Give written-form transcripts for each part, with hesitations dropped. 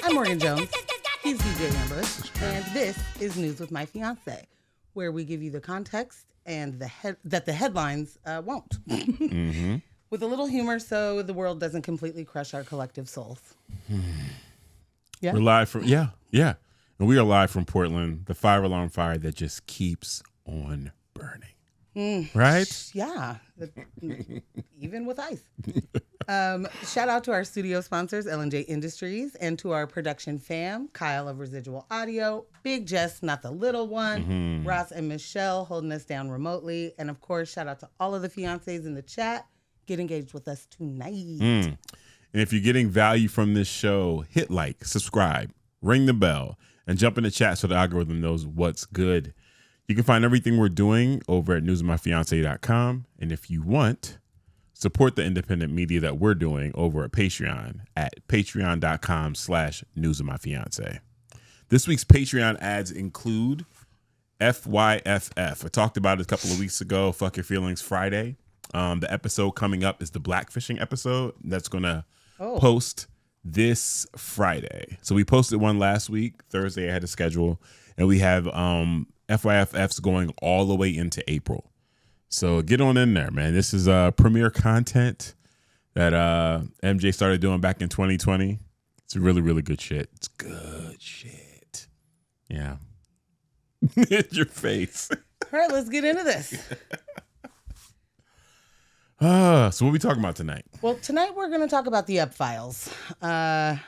I'm Morgan Jones. He's DJ Ambush. And this is News with My Fiancé, where we give you the context and that the headlines won't. With a little humor so the world doesn't completely crush our collective souls. Yeah. We're live from, yeah. And we are live from Portland, the fire alarm fire that just keeps on burning. Right? Yeah. Even with ice. Shout out to our studio sponsors, L&J Industries, and to our production fam, Kyle of Residual Audio, Big Jess, not the little one, Ross and Michelle holding us down remotely. And of course, shout out to all of the fiancés in the chat. Get engaged with us tonight. And if you're getting value from this show, hit like, subscribe, ring the bell, and jump in the chat so the algorithm knows what's good. You can find everything we're doing over at newsofmyfiance.com. And if you want, support the independent media that we're doing over at Patreon at patreon.com/newsofmyfiance. This week's Patreon ads include FYFF. I talked about it a couple of weeks ago, Fuck Your Feelings Friday. The episode coming up is the blackfishing episode that's going to post this Friday. So we posted one last week, Thursday I had a schedule, and we have FYFFs going all the way into April. So get on in there, man. This is premiere content that MJ started doing back in 2020. It's really, really good shit. It's good shit. Yeah. It's your face. All right, let's get into this. So what are we talking about tonight? Well, tonight we're going to talk about the Up Files. The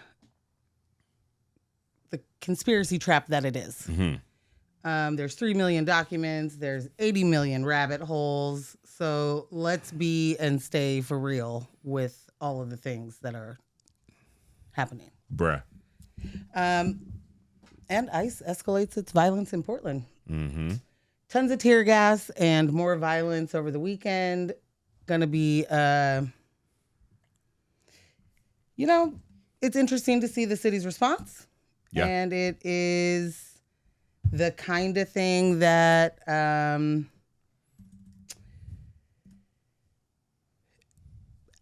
conspiracy trap that it is. There's 3 million documents. There's 80 million rabbit holes. So let's be and stay for real with all of the things that are happening. Bruh. And ICE escalates its violence in Portland. Tons of tear gas and more violence over the weekend. Gonna be, it's interesting to see the city's response. Yeah. And it is the kind of thing that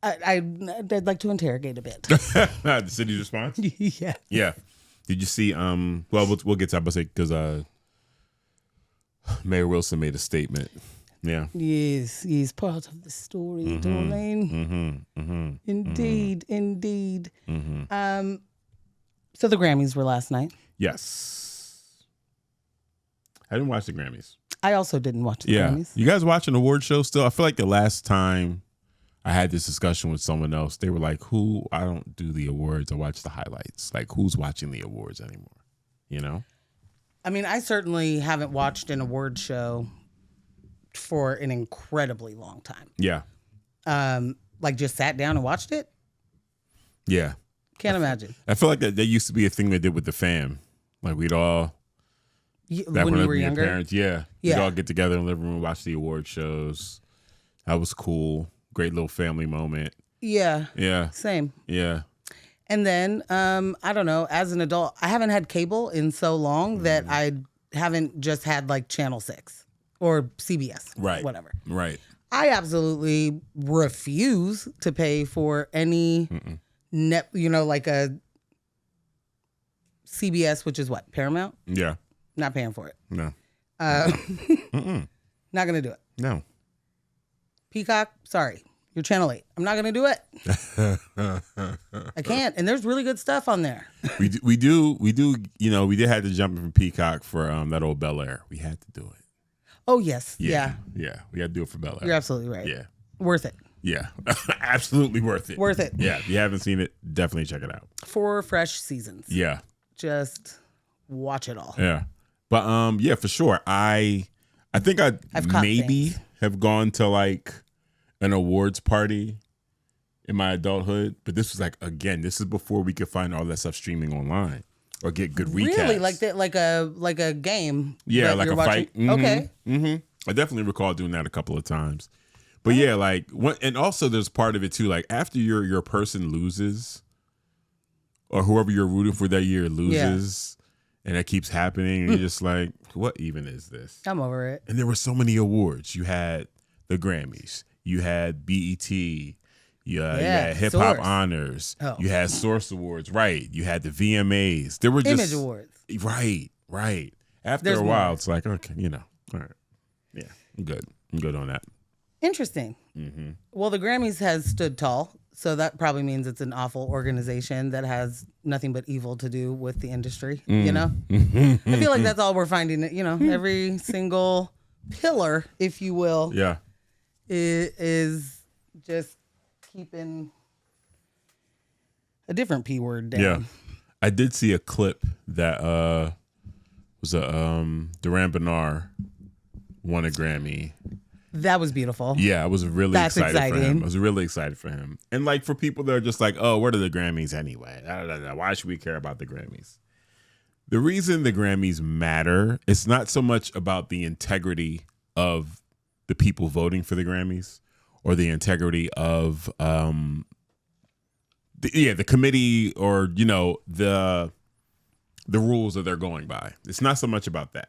I'd like to interrogate a bit. The city's response? Yeah. Yeah. Did you see, well, we'll get to that, because Mayor Wilson made a statement. Yeah. Yes, he's part of the story, darling. Indeed. So the Grammys were last night. Yes. I didn't watch the Grammys. I also didn't watch the Grammys. You guys watch an award show still? I feel like the last time I had this discussion with someone else, they were like, I don't do the awards. I watch the highlights. Like, who's watching the awards anymore? You know? I mean, I certainly haven't watched an award show for an incredibly long time. Yeah. Like just sat down and watched it? Yeah. Can't imagine. I feel like that used to be a thing they did with the fam. Like we'd all, when you were younger? Parents, we'd all get together in the living room and watch the award shows. That was cool. Great little family moment. Yeah. Yeah. Same. Yeah. And then, I don't know, as an adult, I haven't had cable in so long that I haven't just had like Channel 6 or CBS. Right. Whatever. Right. I absolutely refuse to pay for any like a CBS, which is what? Paramount? Yeah. Not paying for it. No. Not going to do it. No. Peacock, sorry. You're Channel 8. I'm not going to do it. I can't. And there's really good stuff on there. We did have to jump in from Peacock for that old Bel Air. We had to do it. Oh, yes. Yeah. Yeah. We had to do it for Bel Air. You're absolutely right. Yeah. Worth it. Yeah. Absolutely worth it. Worth it. Yeah. If you haven't seen it, definitely check it out. 4 fresh seasons. Yeah. Just watch it all. Yeah. But yeah, for sure. I think I've maybe have gone to like an awards party in my adulthood, but this was like, again, this is before we could find all that stuff streaming online or get good recaps. Really, like that, like a game. Yeah, like a fight. Okay. I definitely recall doing that a couple of times. But yeah, like and also there's part of it too. Like after your person loses, or whoever you're rooting for that year loses, and that keeps happening, and you're just like, what even is this? I'm over it. And there were so many awards. You had the Grammys. You had BET. You had hip hop Source. honors. Oh. You had Source Awards, right? You had the VMAs. There were just Image Awards. Right. After There's a while, more. it's like, okay, all right. Yeah, I'm good on that. Interesting. Mm-hmm. Well, the Grammys has stood tall, so that probably means it's an awful organization that has nothing but evil to do with the industry. You know, I feel like that's all we're finding. You know, every single pillar, if you will, Yeah. is just keeping a different P word down. Yeah. I did see a clip that was Duran Bernard won a Grammy. That was beautiful. Yeah, I was really That's excited for him. exciting. I was really excited for him. And like for people that are just like, oh, what are the Grammys anyway? Why should we care about the Grammys? The reason the Grammys matter, it's not so much about the integrity of the people voting for the Grammys or the integrity of the committee or the rules that they're going by. It's not so much about that.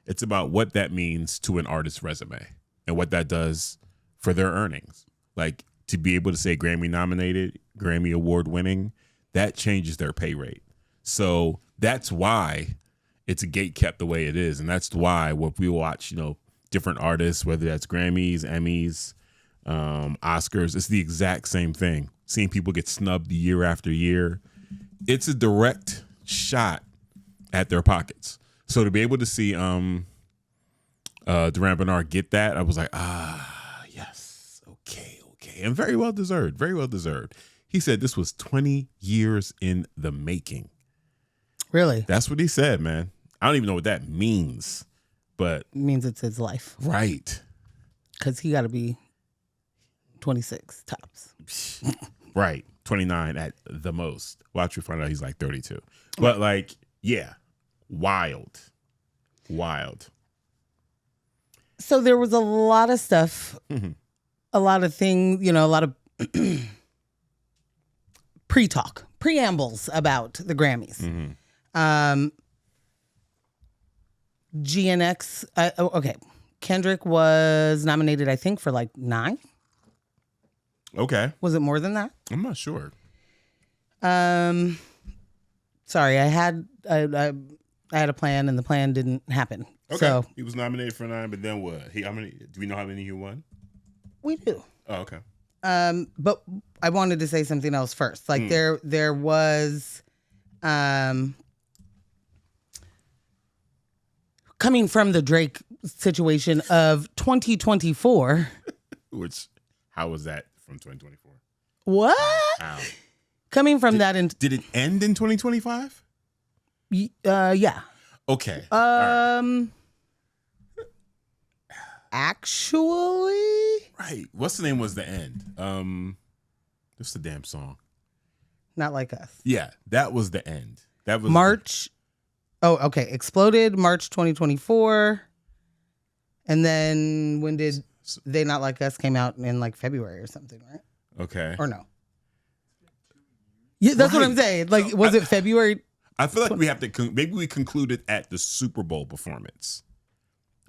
It's about what that means to an artist's resume and what that does for their earnings. Like to be able to say Grammy nominated, Grammy award winning, that changes their pay rate. So that's why it's gate kept the way it is. And that's why when we watch, different artists, whether that's Grammys, Emmys, Oscars, it's the exact same thing. Seeing people get snubbed year after year, it's a direct shot at their pockets. So to be able to see Duran Bernard get that, I was like, yes, okay. And very well deserved, very well deserved. He said this was 20 years in the making. Really? That's what he said, man. I don't even know what that means, but. It means it's his life. Right. Because he got to be 26 tops. Right. 29 at the most. Watch you find out he's like 32. But like, yeah. Wild. So there was a lot of stuff, a lot of things, a lot of preambles about the Grammys. GNX, okay. Kendrick was nominated, I think, for like 9. Okay. Was it more than that? I'm not sure. Sorry, I had a plan and the plan didn't happen. Okay. So he was nominated for 9, but then what? Do we know how many he won? we do. Oh, okay. But I wanted to say something else first. Like there was coming from the Drake situation of 2024. How was that from 2024? What? How? Coming from Did it end in 2025? Yeah. Okay. All right. Actually, Right. What's the name was the end? What's the damn song? Not Like Us. Yeah, that was the end. That was March. Oh, okay. Exploded March 2024. And then when did They Not Like Us came out in like February or something, right? Okay. Or no? Yeah, that's what Right. I'm saying. Like, was it February? I feel like we have to maybe we concluded at the Super Bowl performance.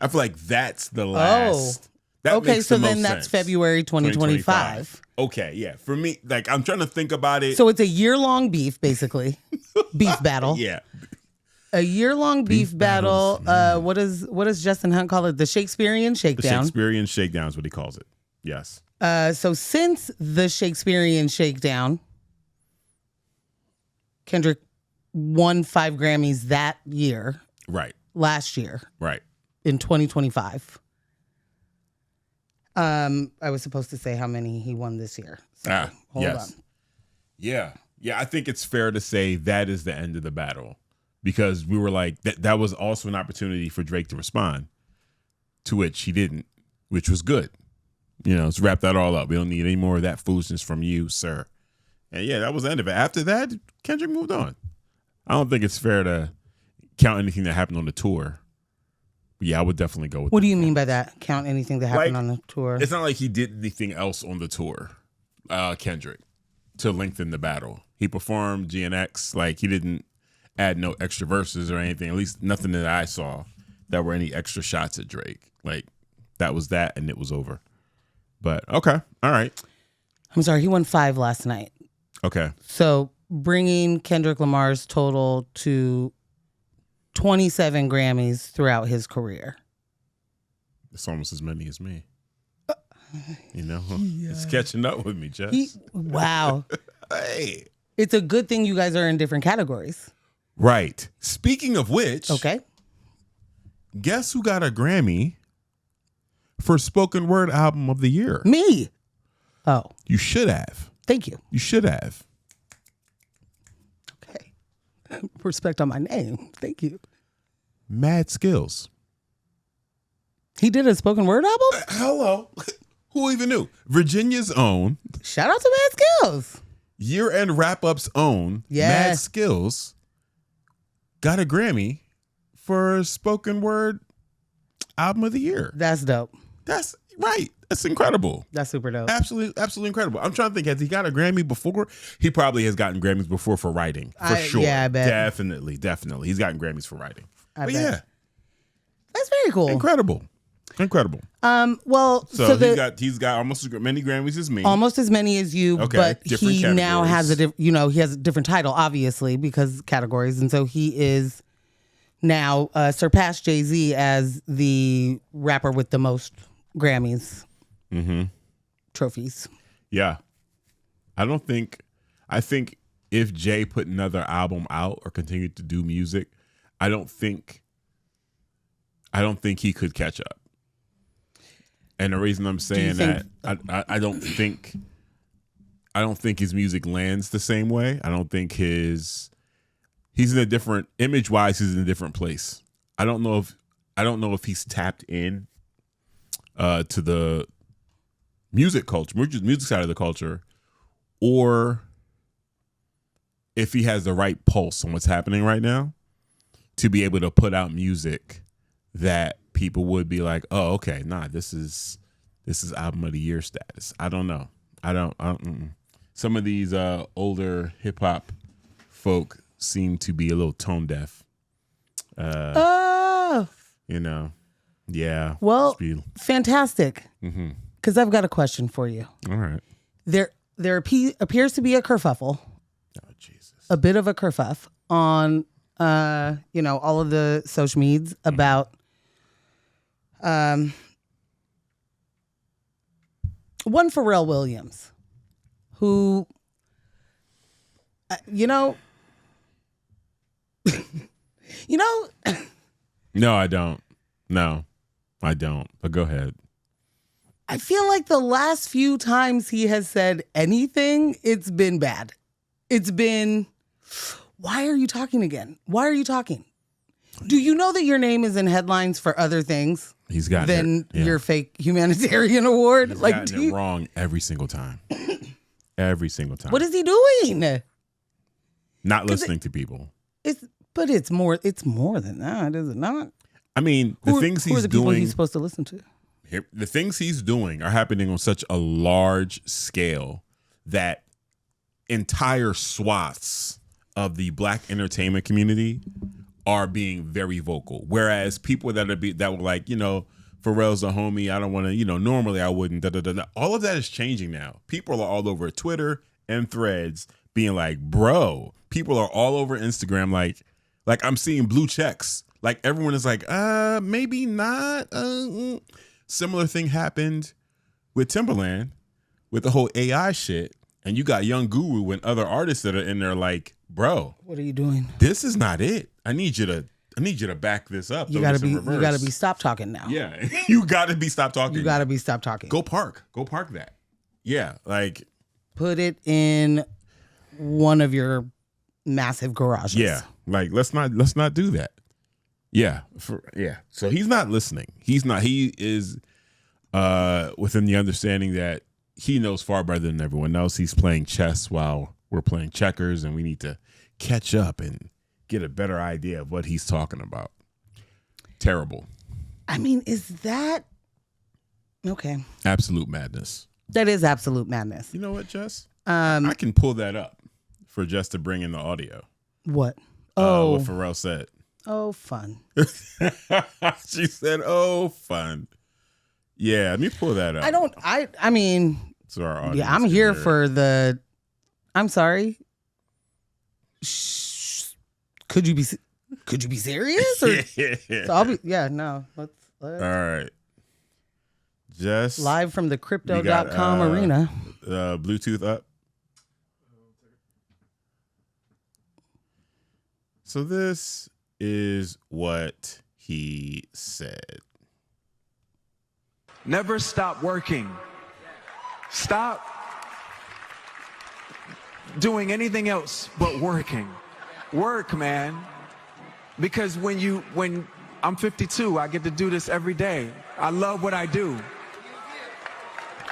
I feel like that's the last. That Okay, makes so the then most that's sense. February 2025. Okay, yeah. For me, like I'm trying to think about it. So it's a year-long beef, basically. Beef battle. Yeah. A year-long beef battle. battles, What does Justin Hunt call it? The Shakespearean The Shakedown. Shakespearean Shakedown is what he calls it. Yes. So since the Shakespearean Shakedown, Kendrick won 5 Grammys that year, Right. last year, Right. in 2025. I was supposed to say how many he won this year. So hold yes. on. Yeah. Yeah, I think it's fair to say that is the end of the battle because we were like that was also an opportunity for Drake to respond, to which he didn't, which was good. Let's wrap that all up. We don't need any more of that foolishness from you, sir. And yeah, that was the end of it. After that, Kendrick moved on. I don't think it's fair to count anything that happened on the tour. But yeah, I would definitely go with What do you mean by that? Count anything that happened on the tour? It's not like he did anything else on the tour, Kendrick, to lengthen the battle. He performed GNX, like he didn't add no extra verses or anything, at least nothing that I saw that were any extra shots at Drake. Like that was that and it was over. But okay, all right. I'm sorry, he won 5 last night. Okay. So bringing Kendrick Lamar's total to 27 Grammys throughout his career. It's almost as many as me. You know, it's catching up with me, Jess. Wow. Hey. It's a good thing you guys are in different categories. Right. Speaking of which, Okay. Guess who got a Grammy for Spoken Word Album of the Year? Me. Oh. You should have. Thank you. You should have. Okay. Respect on my name. Thank you. Mad Skills. He did a spoken word album? Hello. Who even knew? Virginia's own. Shout out to Mad Skills. Year-end wrap-up's own. Yes. Mad Skills got a Grammy for Spoken Word Album of the Year. That's dope. That's right. That's incredible. That's super dope. Absolutely incredible. I'm trying to think, has he got a Grammy before? He probably has gotten Grammys before for writing. For sure. Yeah, I bet. Definitely. He's gotten Grammys for writing. I but bet. yeah. That's very cool. Incredible. Well, so he's got almost as many Grammys as me. Almost as many as you, Okay, but different he now categories. has he has a different title, obviously, because categories, and so he is now surpassed Jay-Z as the rapper with the most Grammys trophies. Yeah. I think if Jay put another album out or continued to do music, I don't think he could catch up. And the reason I'm saying that, I don't think his music lands the same way. I don't think he's in a different, image-wise, he's in a different place. I don't know if he's tapped in to the music culture, music side of the culture, or if he has the right pulse on what's happening right now to be able to put out music that people would be like, oh, okay, nah, this is album of the year status. I don't know. Some of these older hip hop folk seem to be a little tone deaf. You know, yeah. Well, fantastic. Because I've got a question for you. All right. There appears to be a kerfuffle. Oh, Jesus. A bit of a kerfuff on all of the social medias about one Pharrell Williams, who No, I don't. No, I don't. But go ahead. I feel like the last few times he has said anything, it's been bad. It's been, why are you talking again? Why are you talking? Do you know that your name is in headlines for other things than your fake humanitarian award? He's gotten it wrong every single time. Every single time. What is he doing? Not listening to people. It's more than that, is it not? I mean, the things he's doing. People he's supposed to listen to? The things he's doing are happening on such a large scale that entire swaths of the Black entertainment community are being very vocal. Whereas people that were like, Pharrell's a homie, I don't want to, normally I wouldn't. All of that is changing now. People are all over Twitter and Threads being like, bro. People are all over Instagram like I'm seeing blue checks. Like everyone is like, maybe not. Similar thing happened with Timberland with the whole AI shit. And you got Young Guru and other artists that are in there like, bro, what are you doing? This is not it. I need you to back this up. You gotta be stop talking now. Yeah. You gotta be stop talking. You gotta be stop talking. Go park that. Yeah. Like put it in one of your massive garages. Yeah. Like let's not do that. Yeah. So he's not listening. He is within the understanding that he knows far better than everyone else. He's playing chess while we're playing checkers, and we need to catch up and get a better idea of what he's talking about. Terrible. I mean, is that okay? Absolute madness. That is absolute madness. You know what, Jess? I can pull that up for Jess to bring in the audio. What? What Pharrell said. Oh, fun. She said, oh, fun. Yeah, let me pull that up. I mean, so our audience. Yeah, I'm can here hear it. for the. I'm sorry. Could you be serious? Or, so I'll be. Yeah, no. Let's. All right. Just Live from the we crypto.com got, arena. Bluetooth up. So this is what he said. Never stop working. Stop doing anything else but working. Work, man. Because when I'm 52, I get to do this every day. I love what I do.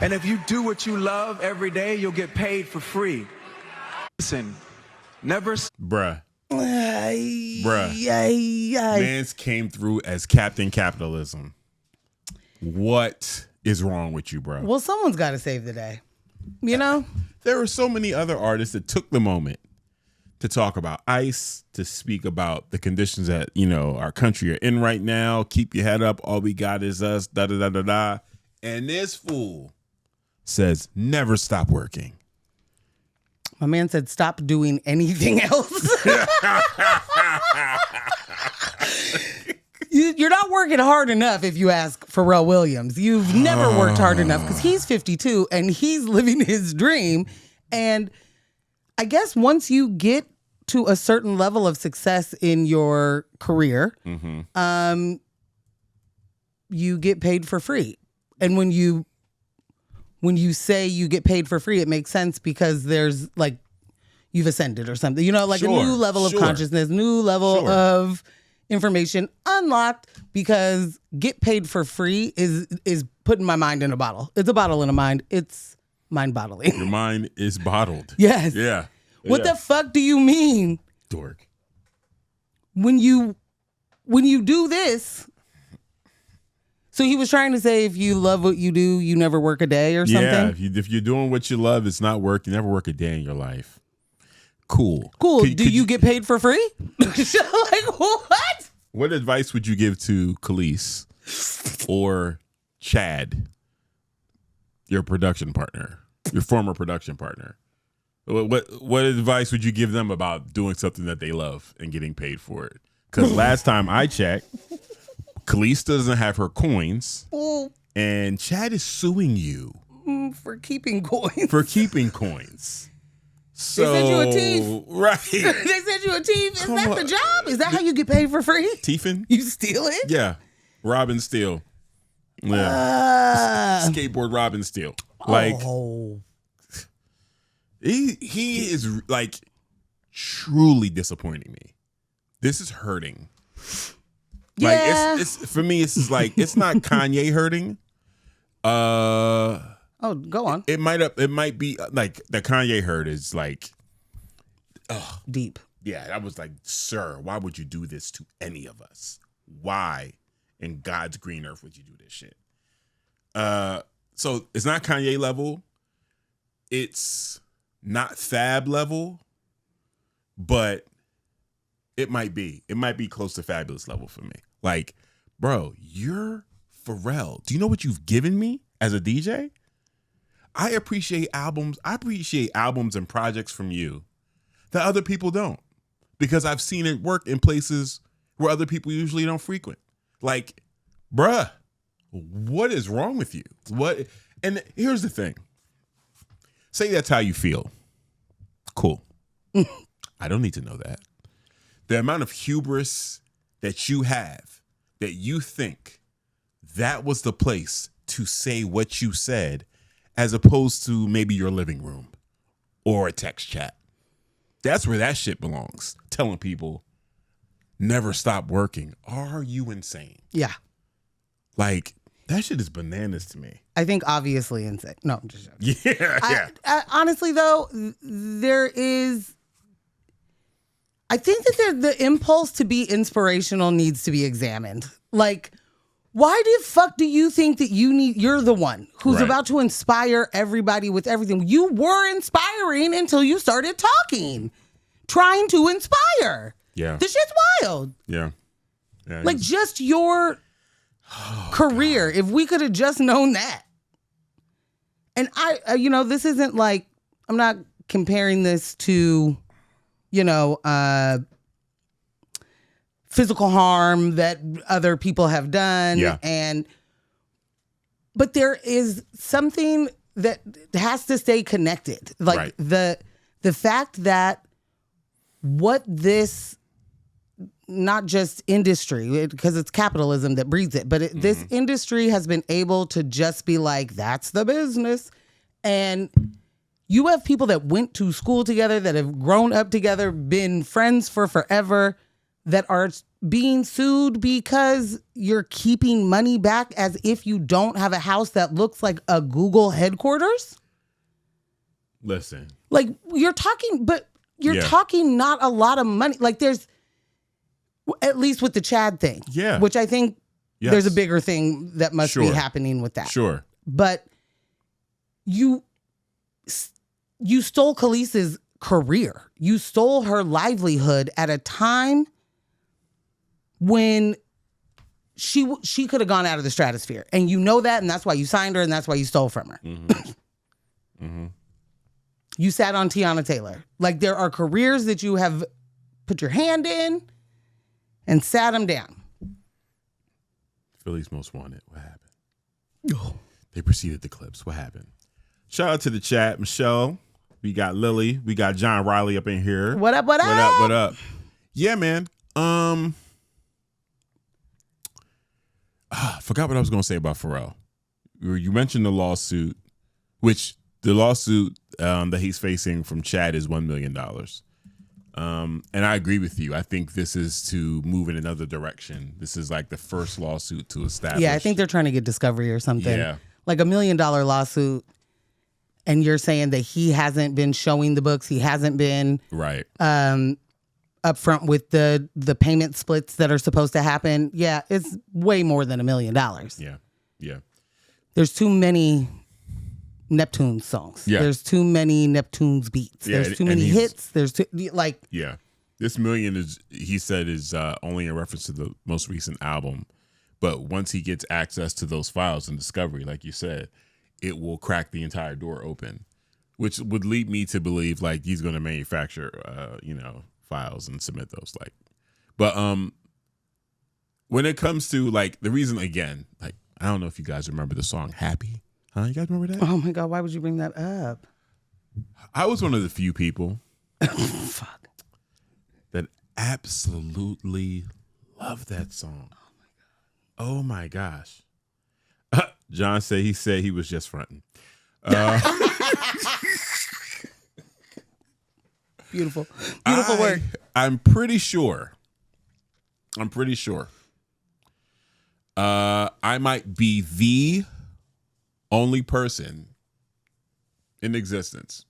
And if you do what you love every day, you'll get paid for free. Listen, never. Bruh. Yeah. Mans came through as Captain Capitalism. What is wrong with you, bro? Well, someone's got to save the day. You know? There were so many other artists that took the moment to talk about ICE, to speak about the conditions that, our country are in right now. Keep your head up. All we got is us. Da da da da da. And this fool says, never stop working. My man said, stop doing anything else. You're not working hard enough if you ask Pharrell Williams. You've never worked hard enough because he's 52 and he's living his dream. And I guess once you get to a certain level of success in your career, you get paid for free. And when you say you get paid for free, it makes sense because there's like you've ascended or something, like a new level of consciousness, new level of information unlocked, because get paid for free is putting my mind in a bottle. It's a bottle in a mind. It's mind bottling. Your mind is bottled. Yes. Yeah. What the fuck do you mean? Dork. When you do this. So he was trying to say, if you love what you do, you never work a day or something? Yeah, if you're doing what you love, it's not work. You never work a day in your life. Cool. Do you get paid for free? Like, what? What advice would you give to Khalees or Chad, your production partner, your former production partner? What advice would you give them about doing something that they love and getting paid for it? Because last time I checked, Khalees doesn't have her coins, and Chad is suing you for keeping coins. So, they sent you a teeth. Right. They sent you a teeth. Is that the job? Is that how you get paid for free? Tiefing? You steal it? Yeah. Robin Steele. Yeah. Skateboard Robin Steele. Like, he is like truly disappointing me. This is hurting. Like, it's for me, it's like, it's not Kanye hurting. Go on. It might be like the Kanye hurt is like, deep. Yeah, I was like, sir, why would you do this to any of us? Why in God's green earth would you do this shit? So it's not Kanye level. It's not Fab level, but it might be. It might be close to Fabulous level for me. Like, bro, you're Pharrell. Do you know what you've given me as a DJ? I appreciate albums. I appreciate albums and projects from you that other people don't, because I've seen it work in places where other people usually don't frequent. Like, bruh, what is wrong with you? What? And here's the thing. Say that's how you feel. Cool. I don't need to know that. The amount of hubris that you have, that you think that was the place to say what you said, as opposed to maybe your living room or a text chat. That's where that shit belongs. Telling people, never stop working. Are you insane? Yeah. Like, that shit is bananas to me. I think obviously insane. No, I'm just joking. Yeah. I, honestly, though, I think that the impulse to be inspirational needs to be examined. Like, why the fuck do you think that you're the one who's about to inspire everybody with everything? You were inspiring until you started talking, trying to inspire. Yeah. This shit's wild. Yeah. Like, just your career, God. If we could have just known that. And this isn't like, I'm not comparing this to, physical harm that other people have done. Yeah. But there is something that has to stay connected. Like Right. the fact that what this, not just industry, because it's capitalism that breeds it, but this industry has been able to just be like, that's the business. And you have people that went to school together, that have grown up together, been friends for forever, that are being sued because you're keeping money back as if you don't have a house that looks like a Google headquarters. Listen. Like, you're talking not a lot of money. Like, there's, at least with the Chad thing. Yeah. Which I think Yes. there's a bigger thing that must be Sure. happening with that. Sure. But you stole Khaleesi's career. You stole her livelihood at a time when she could have gone out of the stratosphere. And you know that, and that's why you signed her, and that's why you stole from her. You sat on Tiana Taylor. Like, there are careers that you have put your hand in and sat them down. Philly's Most Wanted. What happened? They preceded the clips. What happened? Shout out to the chat. Michelle. We got Lily. We got John Riley up in here. What up, what up? What up, what up? Yeah, man. I forgot what I was going to say about Pharrell. You mentioned the lawsuit, which the lawsuit that he's facing from Chad is $1 million. And I agree with you. I think this is to move in another direction. This is like the first lawsuit to establish. Yeah, I think they're trying to get discovery or something. Yeah. Like $1 million lawsuit. And you're saying that he hasn't been showing the books. He hasn't been right upfront with the payment splits that are supposed to happen. Yeah, it's way more than $1 million. Yeah. Yeah. There's too many Neptunes songs. Yeah. There's too many Neptunes beats. Yeah, There's too many hits. There's too, like. Yeah. This million is, he said, is only in reference to the most recent album. But once he gets access to those files and discovery, like you said, it will crack the entire door open, which would lead me to believe like he's going to manufacture, files and submit those. Like, but when it comes to like the reason, again, like I don't know if you guys remember the song "Happy." Huh? You guys remember that? Oh my God, why would you bring that up? I was one of the few people Fuck. that absolutely loved that song. Oh my gosh. John said he was just fronting. Beautiful work. I'm pretty sure. I might be the only person in existence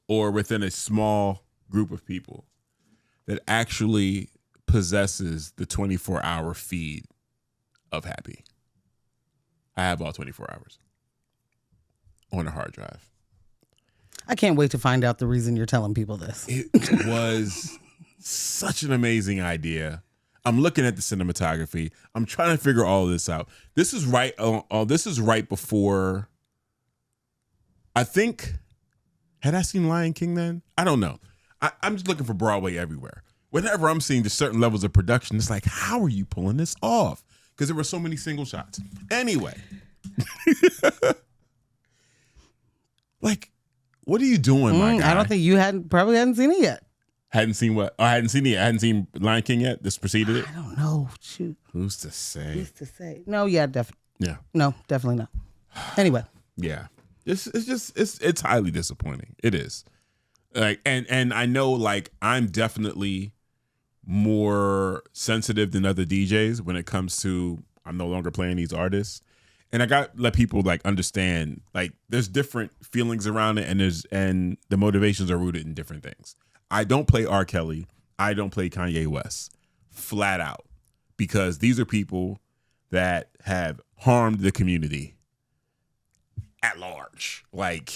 or within a small group of people that actually possesses the 24-hour feed of Happy. I have all 24 hours on a hard drive. I can't wait to find out the reason you're telling people this. It was such an amazing idea. I'm looking at the cinematography. I'm trying to figure all of this out. This is right. This is right before. I think. Had I seen Lion King then? I don't know. I'm just looking for Broadway everywhere. Whenever I'm seeing just certain levels of production, it's like, how are you pulling this off? Because there were so many single shots. Anyway. Like, what are you doing, my guy? I don't think you probably hadn't seen it yet. Hadn't seen what? Oh, I hadn't seen it yet. I hadn't seen Lion King yet. This preceded it. I don't know. Shoot. Who's to say? No, yeah, definitely. Yeah. No, definitely not. Anyway. Yeah. It's highly disappointing. It is. Like, and I know, like, I'm definitely more sensitive than other DJs when it comes to I'm no longer playing these artists. And I got to let people like understand, like, there's different feelings around it, and the motivations are rooted in different things. I don't play R. Kelly. I don't play Kanye West, flat out, because these are people that have harmed the community at large. Like,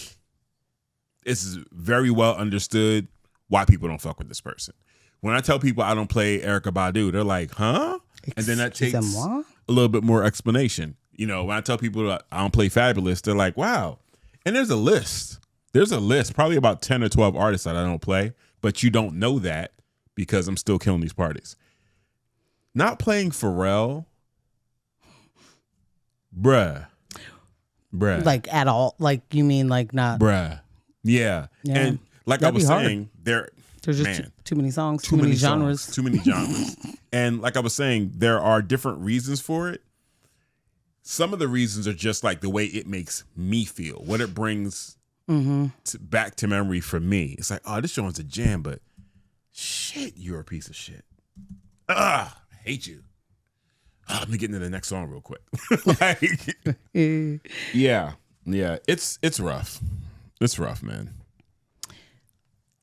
it's very well understood why people don't fuck with this person. When I tell people I don't play Erykah Badu, they're like, huh? And then that takes a little bit more explanation. You know, when I tell people that I don't play Fabulous, they're like, wow, And there's a list. There's a list, probably about 10 or 12 artists that I don't play, but you don't know that because I'm still killing these parties. Not playing Pharrell, bruh. Like at all? Like you mean like not? Bruh. Yeah. And like That'd I was be hard. saying, there's just too many songs, too many genres. Songs, too many genres. And like I was saying, there are different reasons for it. Some of the reasons are just like the way it makes me feel, what it brings back to memory for me. It's like, oh, this joint's a jam, but shit, you're a piece of shit. I hate you. Let me get into the next song real quick. Yeah. It's rough. It's rough, man.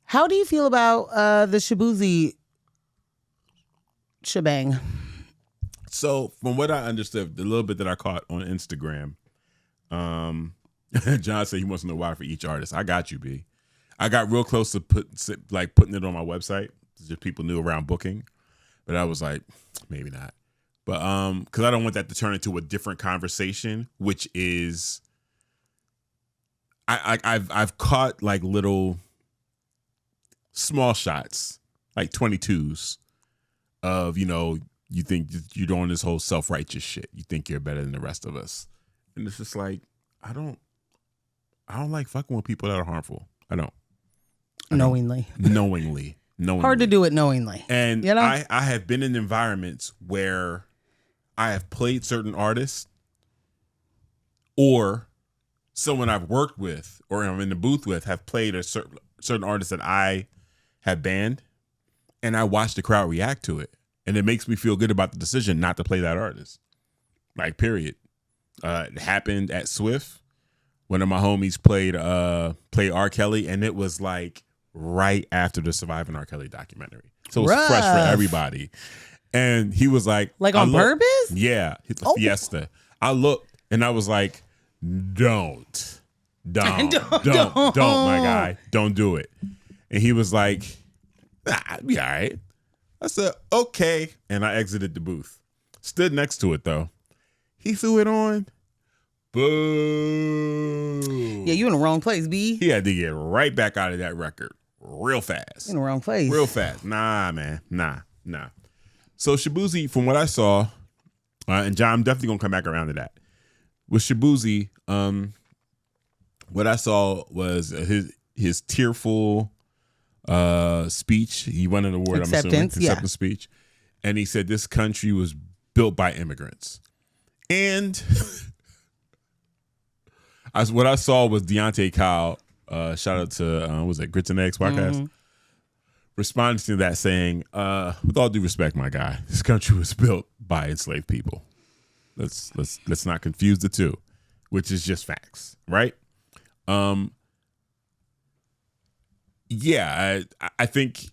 How do you feel about the Shabuzi shebang? So from what I understood, the little bit that I caught on Instagram, John said he wants to know why for each artist. I got you, B. I got real close to putting it on my website. Just people knew around booking, but I was like, maybe not. But because I don't want that to turn into a different conversation, which is, I've caught like little small shots, like 22s of, you know, you think you're doing this whole self-righteous shit. You think you're better than the rest of us. And it's just like, I don't like fucking with people that are harmful. I don't. Knowingly. Hard to do it knowingly. And you know? I have been in environments where I have played certain artists or someone I've worked with or I'm in the booth with have played a certain artist that I have banned, and I watch the crowd react to it. And it makes me feel good about the decision not to play that artist. Like, period. It happened at Swift. One of my homies played R. Kelly, and it was like right after the Surviving R. Kelly documentary. So it was fresh for everybody. And he was like on purpose? Yeah. Fiesta. I looked and I was like, don't, my guy. Don't do it. And he was like, I'd be all right. I said, okay. And I exited the booth. Stood next to it, though. He threw it on. Boo. Yeah, you in the wrong place, B. He had to get right back out of that record real fast. In the wrong place. Real fast. Nah, man. Nah. So Shabuzi, from what I saw, and John, I'm definitely going to come back around to that. With Shabuzi, what I saw was his tearful speech. He won an award, acceptance speech. And he said this country was built by immigrants. And what I saw was Deontay Kyle, shout out to was it Grits and Eggs podcast, responding to that saying, with all due respect, my guy, this country was built by enslaved people. Let's not confuse the two, which is just facts, right? Yeah, I think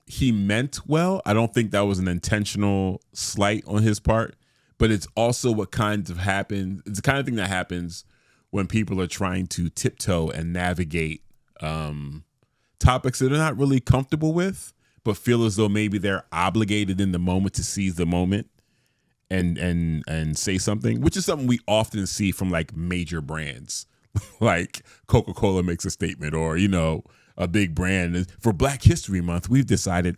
he meant well. I don't think that was an intentional slight on his part, but it's also what kind of happens. It's the kind of thing that happens when people are trying to tiptoe and navigate topics that they're not really comfortable with, but feel as though maybe they're obligated in the moment to seize the moment and say something, which is something we often see from like major brands. Like Coca-Cola makes a statement, or, you know, a big brand. For Black History Month, we've decided,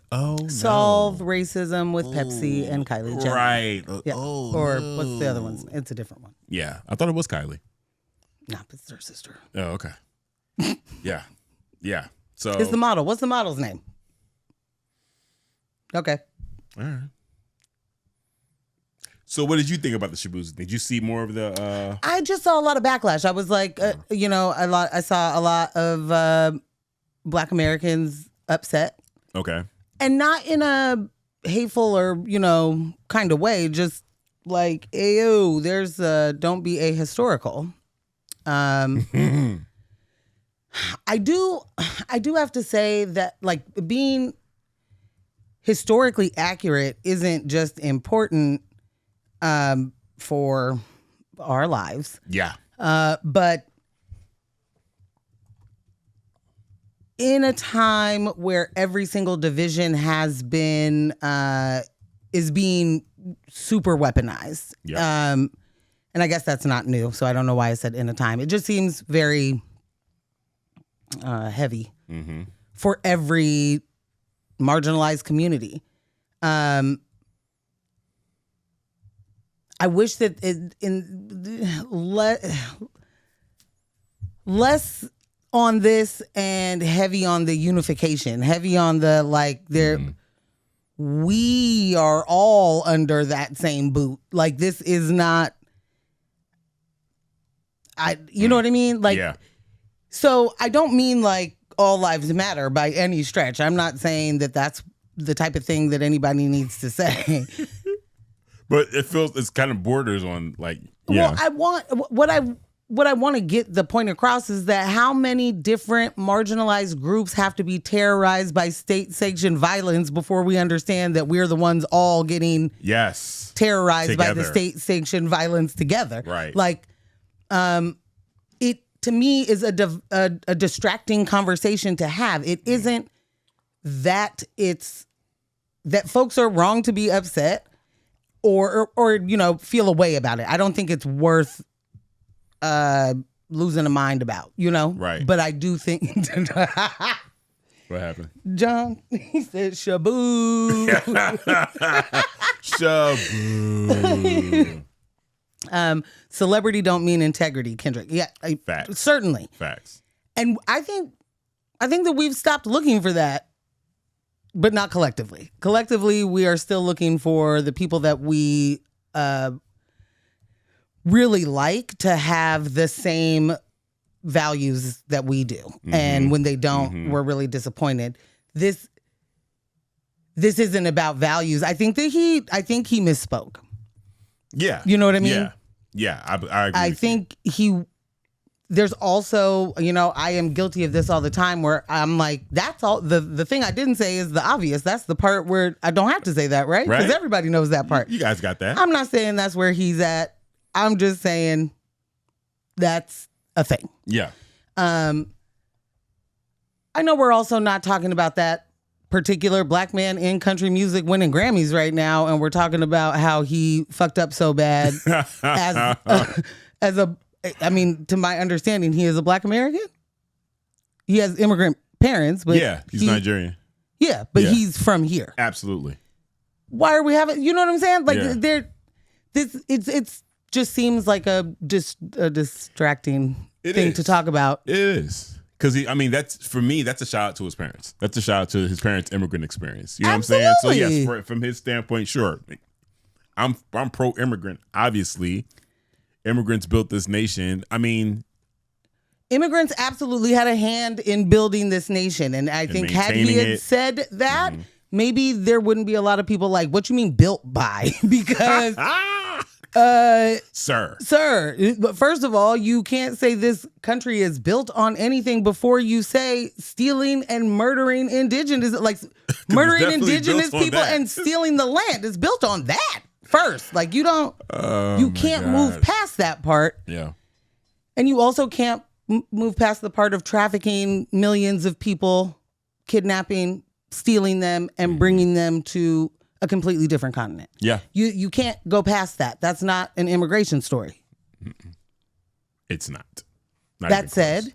solve racism with Pepsi and Kylie Jenner. Right. Yeah. Or what's the other one? It's a different one. Yeah. I thought it was Kylie. Nah, it's their sister. Oh, okay. Yeah. So it's the model. What's the model's name? Okay. All right. So what did you think about the Shabuzi? Did you see more of the I just saw a lot of backlash. I was like, I saw a lot of Black Americans upset. Okay. And not in a hateful or, kind of way, just like, ayo, there's don't be ahistorical. I do have to say that, like, being historically accurate isn't just important for our lives. Yeah. But in a time where every single division has been is being super weaponized. Yeah. And I guess that's not new, so I don't know why I said in a time. It just seems very heavy for every marginalized community. I wish that less on this and heavy on the unification, heavy on the we are all under that same boot. Like, this is not, you know what I mean? Like, so I don't mean like all lives matter by any stretch. I'm not saying that that's the type of thing that anybody needs to say. But it's kind of borders on like, yeah. Well, what I want to get the point across is that how many different marginalized groups have to be terrorized by state-sanctioned violence before we understand that we're the ones all getting terrorized together by the state-sanctioned violence together. Right. Like, it to me is a distracting conversation to have. It isn't that it's that folks are wrong to be upset or feel a way about it. I don't think it's worth losing a mind about, Right. But I do think What happened? John, he said shaboo. Shaboo. Celebrity don't mean integrity, Kendrick. Yeah, Facts. Certainly. Facts. And I think that we've stopped looking for that, but not collectively. Collectively, we are still looking for the people that we really like to have the same values that we do. And when they don't, we're really disappointed. This isn't about values. I think he misspoke. Yeah. You know what I mean? Yeah. I agree. I think there's also, I am guilty of this all the time where I'm like, that's all. The thing I didn't say is the obvious. That's the part where I don't have to say that, right? Because everybody knows that part. You guys got that. I'm not saying that's where he's at. I'm just saying that's a thing. Yeah. I know we're also not talking about that particular black man in country music winning Grammys right now, and we're talking about how he fucked up so bad I mean, to my understanding, he is a black American. He has immigrant parents, but he's Nigerian. Yeah, but he's from here. Absolutely. Why are we having? You know what I'm saying? Like, it's just seems like a distracting thing to talk about. It is. Because that's for me. That's a shout out to his parents. That's a shout out to his parents' immigrant experience. You know what I'm saying? So yes, from his standpoint, sure. I'm pro immigrant. Obviously, immigrants built this nation. Immigrants absolutely had a hand in building this nation, and I think had he had said that, maybe there wouldn't be a lot of people like, "What you mean built by?" Because. Sir, first of all, you can't say this country is built on anything before you say stealing and murdering indigenous, like murdering indigenous people and stealing the land is built on that first. Like, you can't move past that part. Yeah. And you also can't move past the part of trafficking millions of people, kidnapping, stealing them, and bringing them to a completely different continent. Yeah. You can't go past that. That's not an immigration story. It's not. That said,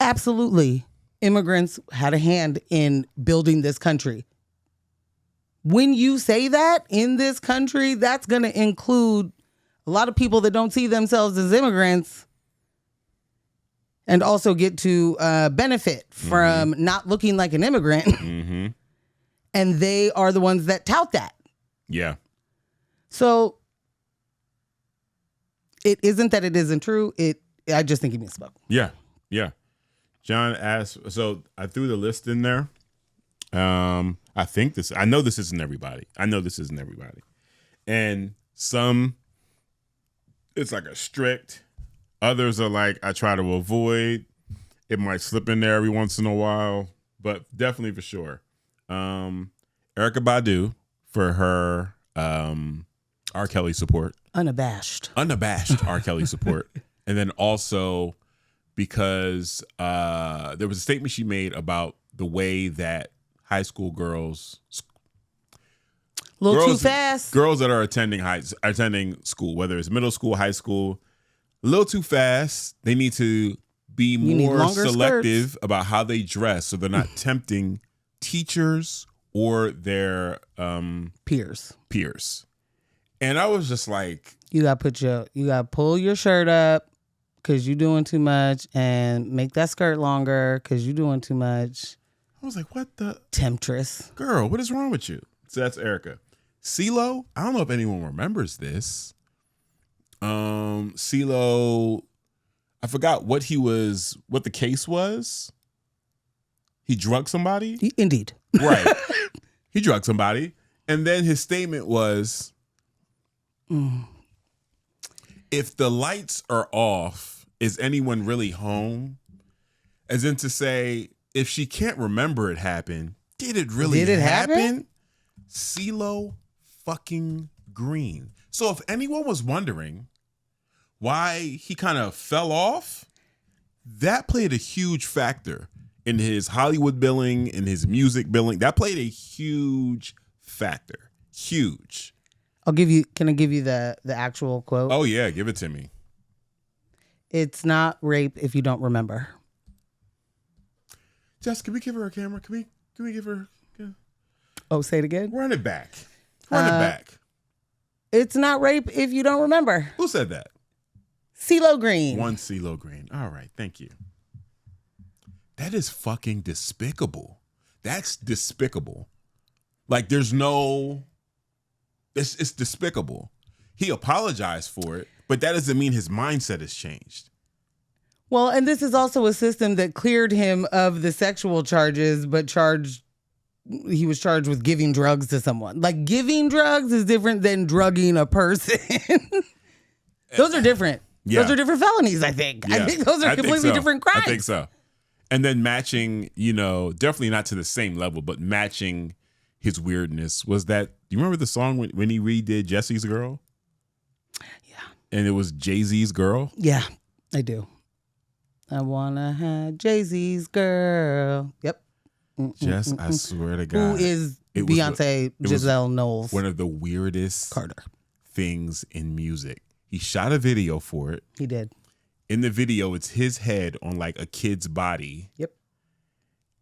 absolutely, immigrants had a hand in building this country. When you say that in this country, that's going to include a lot of people that don't see themselves as immigrants and also get to benefit from not looking like an immigrant. And they are the ones that tout that. Yeah. So it isn't that it isn't true. I just think he misspoke. Yeah. Yeah. John asked, so I threw the list in there. I know this isn't everybody. And some, it's like a strict. Others are like, I try to avoid. It might slip in there every once in a while, but definitely for sure. Erykah Badu for her R. Kelly support. Unabashed R. Kelly support. And then also because there was a statement she made about the way that high school girls A little too fast. Girls that are attending school, whether it's middle school, high school, a little too fast. They need to be more selective about how they dress so they're not tempting teachers or their peers. And I was just like, you gotta pull your shirt up because you're doing too much, and make that skirt longer because you're doing too much. I was like, what the temptress girl? What is wrong with you? So that's Erica. CeeLo, I don't know if anyone remembers this. CeeLo, I forgot what the case was. He drugged somebody? Indeed. Right. He drugged somebody. And then his statement was, if the lights are off, is anyone really home? As in to say, if she can't remember it happened, did it really happen? CeeLo fucking Green. So if anyone was wondering why he kind of fell off, that played a huge factor in his Hollywood billing, in his music billing. That played a huge factor. Huge. Can I give you the actual quote? Oh yeah, give it to me. It's not rape if you don't remember. Jess, can we give her a camera? Can we give her? Oh, say it again. Run it back. Run it back. It's not rape if you don't remember. Who said that? CeeLo Green. One CeeLo Green. All right, thank you. That is fucking despicable. That's despicable. Like it's despicable. He apologized for it, but that doesn't mean his mindset has changed. Well, and this is also a system that cleared him of the sexual charges, but he was charged with giving drugs to someone. Like, giving drugs is different than drugging a person. Those are different. Yeah. Those are different felonies, I think. Yeah. I think those are completely different crimes. I think so. And then matching, definitely not to the same level, but matching his weirdness was that, do you remember the song when he redid Jesse's Girl? Yeah. And it was Jay-Z's Girl? Yeah, I do. I wanna have Jay-Z's girl. Yep. Jess, I swear to God. Who is Beyonce Giselle Knowles? One of the weirdest Carter things in music. He shot a video for it. He did. In the video, it's his head on like a kid's body. Yep.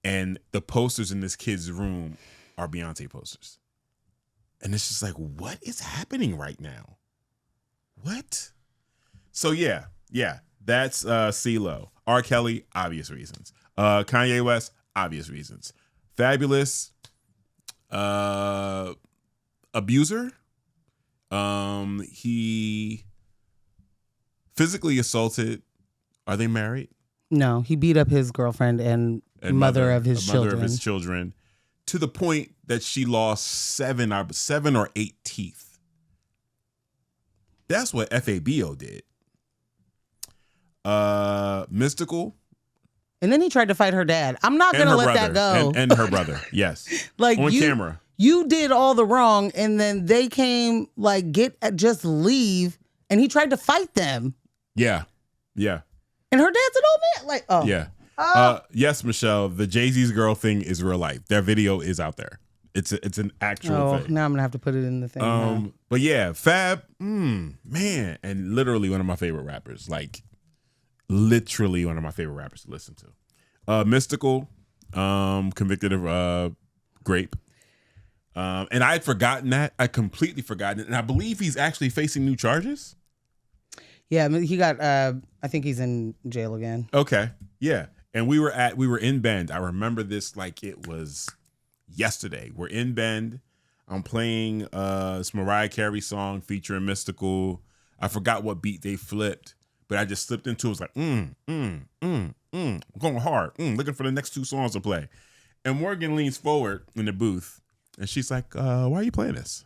And the posters in this kid's room are Beyonce posters. And it's just like, what is happening right now? What? So yeah, that's CeeLo. R. Kelly, obvious reasons. Kanye West, obvious reasons. Fabulous, abuser. He physically assaulted. Are they married? No, he beat up his girlfriend and mother of his children to the point that she lost 7 or 8 teeth. That's what FABO did. Mystical. And then he tried to fight her dad. I'm not going to let that go. And her brother, yes. Like on camera. You did all the wrong, and then they came like, just leave, and he tried to fight them. Yeah. And her dad's an old man. Like, oh. Yeah. Yes, Michelle, the Jay-Z's Girl thing is real life. Their video is out there. It's an actual thing. Now I'm going to have to put it in the thing. But yeah, Fab, man, and literally one of my favorite rappers. Like, literally one of my favorite rappers to listen to. Mystical, convicted of grape. And I had forgotten that. I completely forgotten it. And I believe he's actually facing new charges. Yeah, he got, I think he's in jail again. Okay, yeah. And we were in Bend. I remember this like it was yesterday. We're in Bend. I'm playing this Mariah Carey song featuring Mystical. I forgot what beat they flipped, but I just slipped into it. It was like, going hard, looking for the next 2 songs to play. And Morgan leans forward in the booth, and she's like, why are you playing this?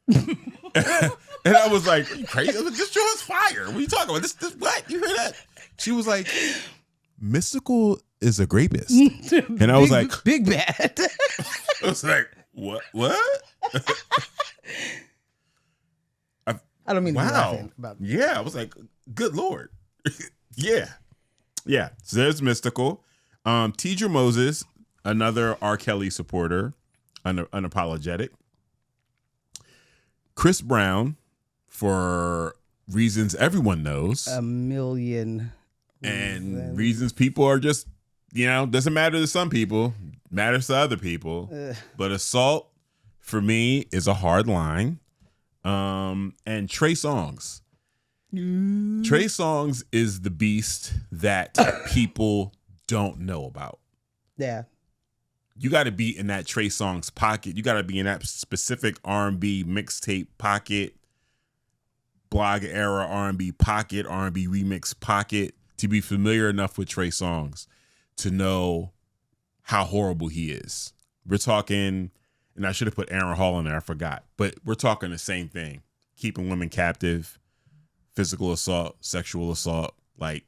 And I was like, are you crazy? This joint's fire. What are you talking about? This what? You hear that? She was like, Mystical is a rapist. And I was like, big bad. I was like, what? I don't mean to be laughing about that. Yeah, I was like, good Lord. Yeah. So there's Mystical. Tidra Moses, another R. Kelly supporter, unapologetic. Chris Brown, for reasons everyone knows. A million. And reasons people are just, doesn't matter to some people, matters to other people. But assault, for me, is a hard line. And Trey Songz. Trey Songz is the beast that people don't know about. Yeah. You got to be in that Trey Songz pocket. You got to be in that specific R&B mixtape pocket, blog era R&B pocket, R&B remix pocket, to be familiar enough with Trey Songz to know how horrible he is. We're talking, and I should have put Aaron Hall in there, I forgot, but we're talking the same thing. Keeping women captive, physical assault, sexual assault. Like,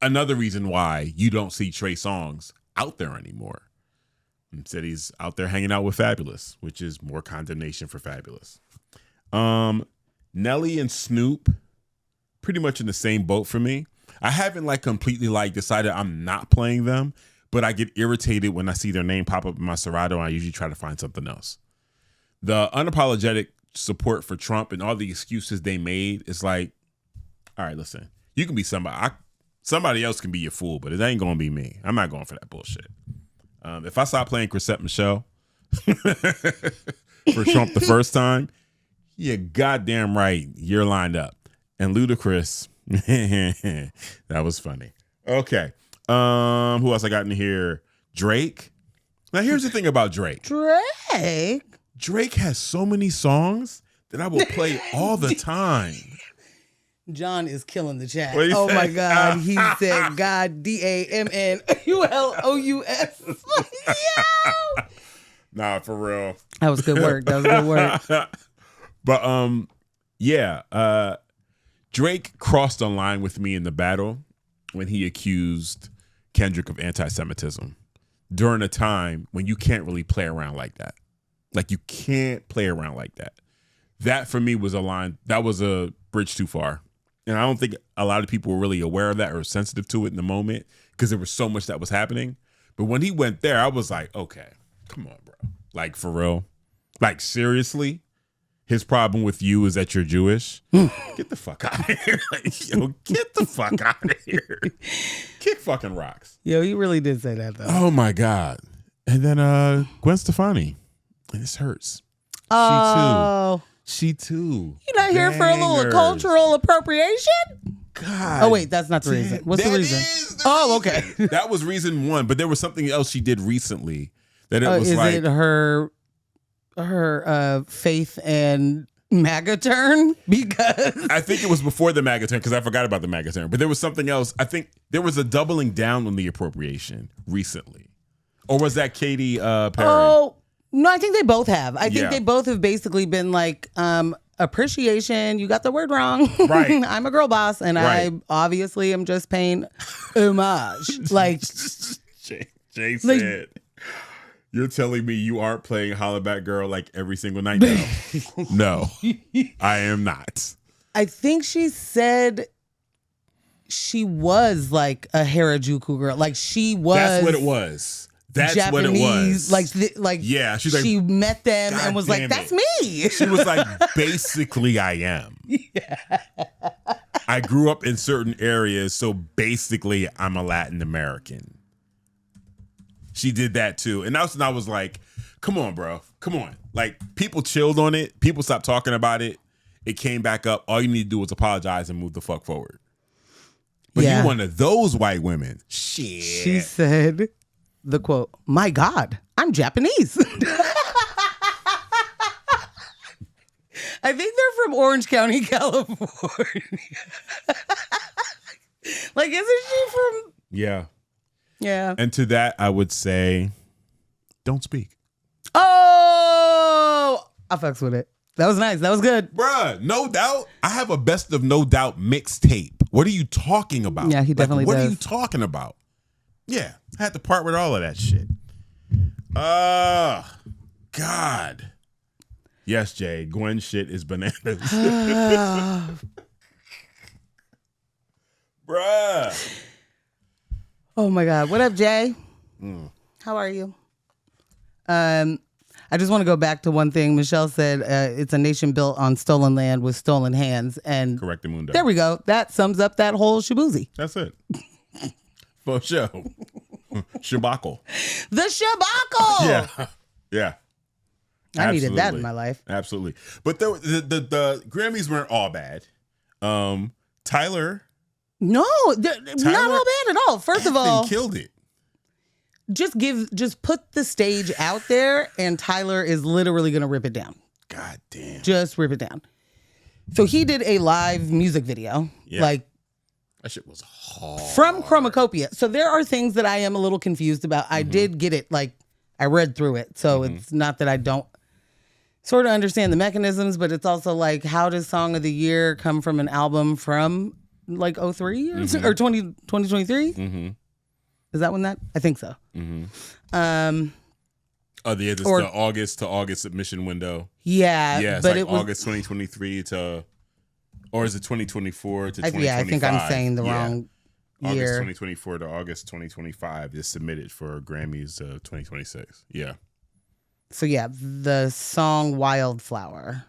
another reason why you don't see Trey Songz out there anymore. Instead, he's out there hanging out with Fabulous, which is more condemnation for Fabulous. Nelly and Snoop, pretty much in the same boat for me. I haven't completely decided I'm not playing them, but I get irritated when I see their name pop up in my Serato, and I usually try to find something else. The unapologetic support for Trump and all the excuses they made is like, all right, listen, you can be somebody. Somebody else can be your fool, but it ain't gonna be me. I'm not going for that bullshit. If I stop playing Chrisette Michelle for Trump the first time, you're goddamn right, you're lined up. And Ludacris, that was funny. Okay, who else I got in here? Drake. Now here's the thing about Drake. Drake has so many songs that I will play all the time. John is killing the chat. Oh my God. He said God DAMNULOUS. Yo! Nah, for real. That was good work. But Drake crossed a line with me in the battle when he accused Kendrick of anti-Semitism during a time when you can't really play around like that. Like, you can't play around like that. That for me was a line, that was a bridge too far. And I don't think a lot of people were really aware of that or sensitive to it in the moment because there was so much that was happening. But when he went there, I was like, okay, come on, bro. Like, for real? Like, seriously? His problem with you is that you're Jewish? Get the fuck out of here. Yo, get the fuck out of here. Kick fucking rocks. Yo, he really did say that, though. Oh, my God. And then Gwen Stefani. And this hurts. Oh. She too. You're not here for a little cultural appropriation? God. Oh, wait, that's not the reason. What's the reason? Okay. That was reason one, but there was something else she did recently that it was is like. Is it her faith and MAGA turn? Because I think it was before the MAGA turn because I forgot about the MAGA turn. But there was something else. I think there was a doubling down on the appropriation recently. Or was that Katy Perry? Oh. No, I think they both have. I think Yeah. they both have basically been like, appreciation. You got the word wrong. Right. I'm a girl boss, and Right. I obviously am just paying homage. Like, Jay said, you're telling me you aren't playing Hollaback Girl like every single night? No. No, I am not. I think she said she was like a Harajuku girl. Like, she was. That's what it was. That's Japanese, what it was. Like yeah, she's like, she met them God and was damn like, "That's it." me." She was like, basically, I am. Yeah. I grew up in certain areas, so basically, I'm a Latin American. She did that too, and that's when I was like, "Come on, bro, come on!" Like, people chilled on it. People stopped talking about it. It came back up. All you need to do is apologize and move the fuck forward. But Yeah. you one of those white women. Shit. She said. The quote, "My God, I'm Japanese." I think they're from Orange County, California. Like, isn't she from? Yeah. Yeah. And to that, I would say, don't speak. Oh, I fucks with it. That was nice. That was good. Bruh, No Doubt. I have a Best of No Doubt mixtape. What are you talking about? Yeah, he definitely What does. are you talking about? Yeah, I had to part with all of that shit. God. Yes, Jay. Gwen shit is bananas. Bruh. Oh my God. What up, Jay? How are you? I just want to go back to one thing. Michelle said it's a nation built on stolen land with stolen hands. And Correct, Mundo. there we go. That sums up that whole shabuzi. That's it. For sure. Shabacle. The shabacle. Yeah. Yeah. I needed that in my life. Absolutely. But the Grammys weren't all bad. Tyler. No, not all bad at all. First of all, killed it. Just put the stage out there, and Tyler is literally going to rip it down. God damn. Just rip it down. So he did a live music video, like that shit was hard. From Chromacopia. So there are things that I am a little confused about. I did get it, like I read through it, so it's not that I don't sort of understand the mechanisms, but it's also like, how does Song of the Year come from an album from like 03 or 2023? Mm-hmm. Is that when that? I think so. Mm-hmm. It's the August to August submission window. Yeah. Yeah, it's but like it was, August 2023 to, or is it 2024 to 2025? Yeah, I think I'm saying the wrong year. August 2024 to August 2025 is submitted for Grammys 2026. Yeah. So yeah, the song Wildflower.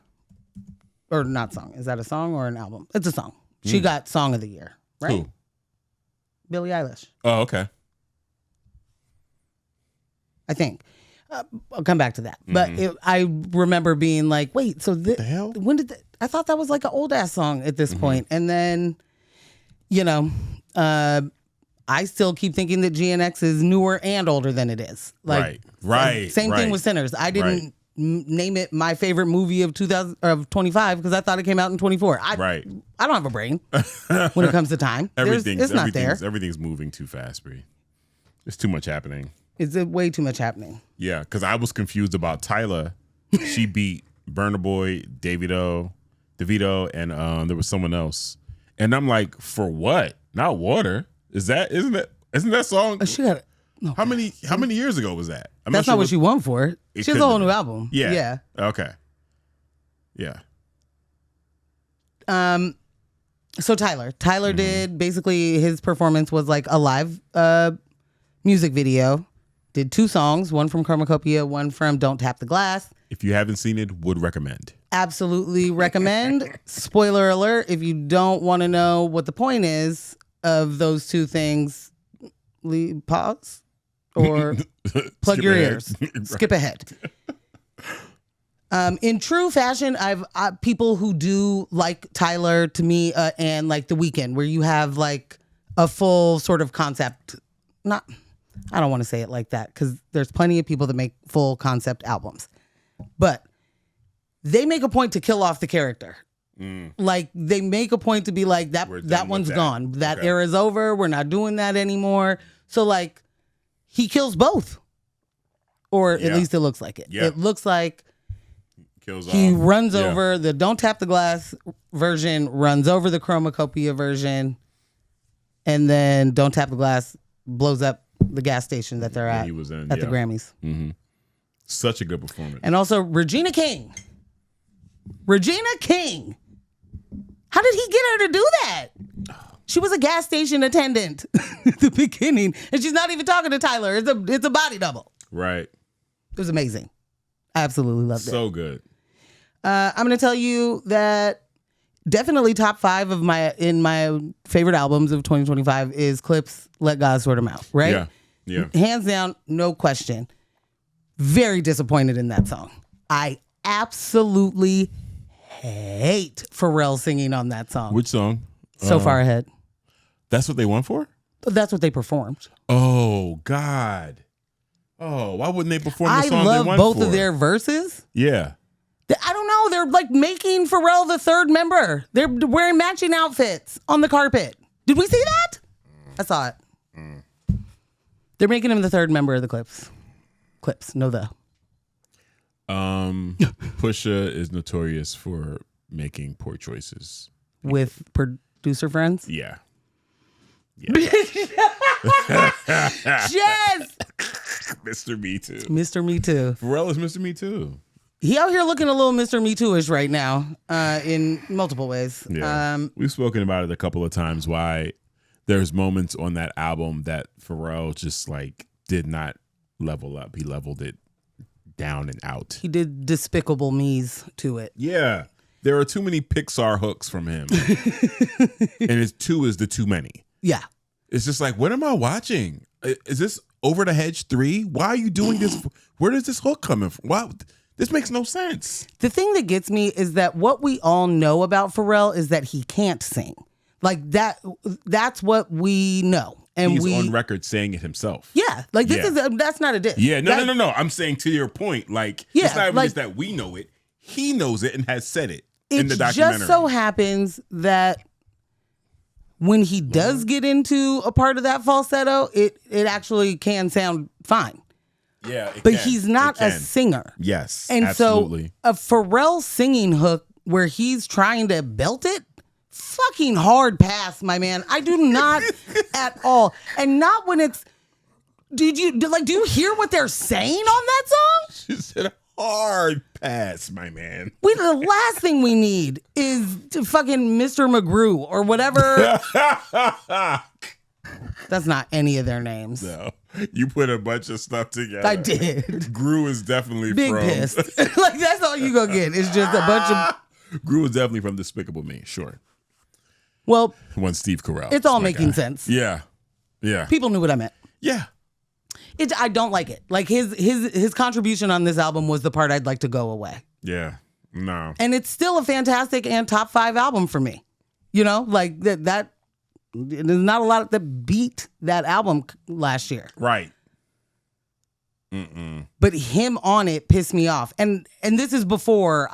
Or not song. Is that a song or an album? It's a song. She got Song of the Year, right? Who? Billie Eilish. Oh, okay. I think. I'll come back to that. But I remember being like, wait, so the hell? When did I thought that was like an old ass song at this point. And then, I still keep thinking that GNX is newer and older than it is. Like, right. Same thing with Sinners. I didn't name it my favorite movie of 25 because I thought it came out in 24. I don't have a brain when it comes to time. It's not there. Everything's moving too fast, Bree. There's too much happening. It's way too much happening. Yeah, because I was confused about Tyla. She beat Burna Boy, DeVito, and there was someone else. And I'm like, for what? Not Water. Isn't that song? She got no. How many years ago was that? That's not what she won for. She has a whole new album. Yeah. Okay. Yeah. So Tyler did basically, his performance was like a live music video. Did 2 songs, one from Chromacopia, one from Don't Tap the Glass. If you haven't seen it, would recommend. Absolutely recommend. Spoiler alert, if you don't want to know what the point is of those 2 things, pause or plug your ears. Skip ahead. In true fashion, I've people who do like Tyler to me and like The Weeknd, where you have like a full sort of concept. I don't want to say it like that because there's plenty of people that make full concept albums, but they make a point to kill off the character. Like they make a point to be like that one's gone. That era's over. We're not doing that anymore. So like he kills both, or at least it looks like it. Yeah. It looks like kills he off. runs over the Don't Tap the Glass version, runs over the Chromacopia version, and then Don't Tap the Glass blows up the gas station that they're at he was in, at the Grammys. Mm-hmm. Such a good performance. And also Regina King. How did he get her to do that? She was a gas station attendant at the beginning, and she's not even talking to Tyler. It's a body double. Right. It was amazing. I absolutely loved it. So good. I'm going to tell you that definitely top 5 of my favorite albums of 2025 is Clip's Let God Sort 'Em Out, right? Yeah. Hands down, no question. Very disappointed in that song. I absolutely hate Pharrell singing on that song. Which song? So Far Ahead. That's what they won for? That's what they performed. Oh, God. Oh, why wouldn't they perform the song I they won love both for? of their verses. Yeah. I don't know. They're like making Pharrell the 3rd member. They're wearing matching outfits on the carpet. Did we see that? I saw it. They're making him the 3rd member of the Clips. No the. Pusha is notorious for making poor choices. With producer friends? Yeah. Yes! Mr. Me Too. Mr. Me Too. Pharrell is Mr. Me Too. He out here looking a little Mr. Me Too-ish right now in multiple ways. Yeah. We've spoken about it a couple of times, why there's moments on that album that Pharrell just like did not level up. He leveled it down and out. He did Despicable Me's to it. Yeah. There are too many Pixar hooks from him. And 2 is the too many. Yeah. It's just like, what am I watching? Is this Over the Hedge 3? Why are you doing this? Where does this hook coming from? Why? This makes no sense. The thing that gets me is that what we all know about Pharrell is that he can't sing. Like that's what we know. And he's on record saying it himself. Yeah. Like this that's not a diss. Yeah, no. I'm saying to your point, like, it's not even like, just that we know it. He knows it and has said it in the documentary. It just so happens that when he does get into a part of that falsetto, it actually can sound fine. Yeah, but he's not a singer. Yes, and absolutely. So a Pharrell singing hook where he's trying to belt it, fucking hard pass, my man. I do not at all, and not when it's. Do you hear what they're saying on that song? She said hard pass, my man. The last thing we need is to fucking Mr. McGrew or whatever. That's not any of their names. No, you put a bunch of stuff together. I did. Gru is definitely big from. Pissed. Like that's all you gonna get. It's just a bunch of. Gru is definitely from Despicable Me. Sure. Well, one Steve Carell. It's all making sense. Yeah, yeah. People knew what I meant. Yeah. I don't like it. Like his contribution on this album was the part I'd like to go away. Yeah. No. And it's still a fantastic and top 5 album for me. You know, like that there's not a lot that beat that album last year. Right. But him on it pissed me off. And this is before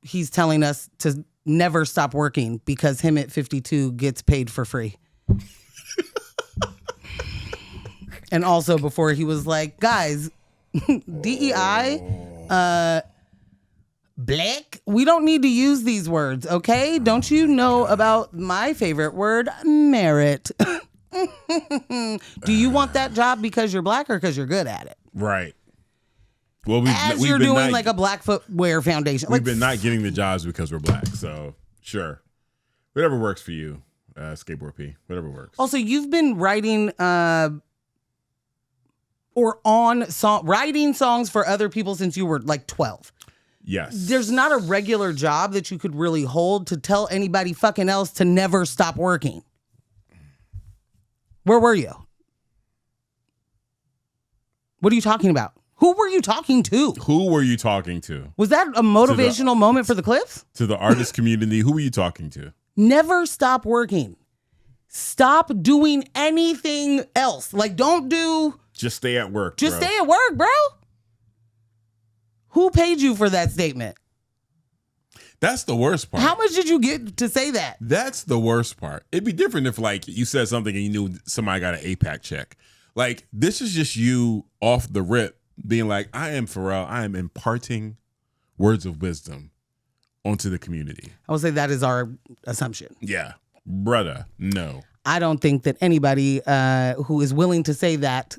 he's telling us to never stop working because him at 52 gets paid for free. And also before he was like, guys, DEI, black, we don't need to use these words, okay? Don't you know about my favorite word, merit? Do you want that job because you're black or because you're good at it? Right. Well, you're doing like a black footwear foundation. We've been not getting the jobs because we're black, so sure. Whatever works for you, Skateboard P. Whatever works. Also, you've been writing writing songs for other people since you were like 12. Yes. There's not a regular job that you could really hold to tell anybody fucking else to never stop working. Where were you? What are you talking about? Who were you talking to? Who were you talking to? Was that a motivational moment for the Clips? To the artist community. Who were you talking to? Never stop working. Stop doing anything else. Like, don't do... Just stay at work, Just stay at work, bro. Who paid you for that statement? That's the worst part. How much did you get to say that? That's the worst part. It'd be different if, like, you said something and you knew somebody got an APAC check. Like, this is just you off the rip being like, I am Pharrell. I am imparting words of wisdom onto the community. I would say that is our assumption. Yeah. Brother, no. I don't think that anybody who is willing to say that,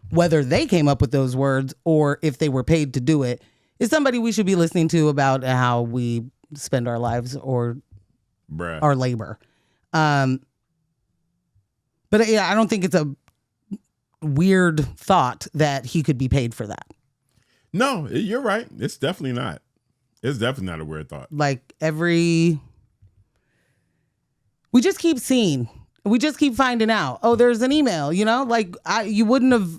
whether they came up with those words or if they were paid to do it, is somebody we should be listening to about how we spend our lives or our labor. But yeah, I don't think it's a weird thought that he could be paid for that. No, you're right. It's definitely not. It's definitely not a weird thought. Like we just keep seeing. We just keep finding out. Oh, there's an email, you know? Like, you wouldn't have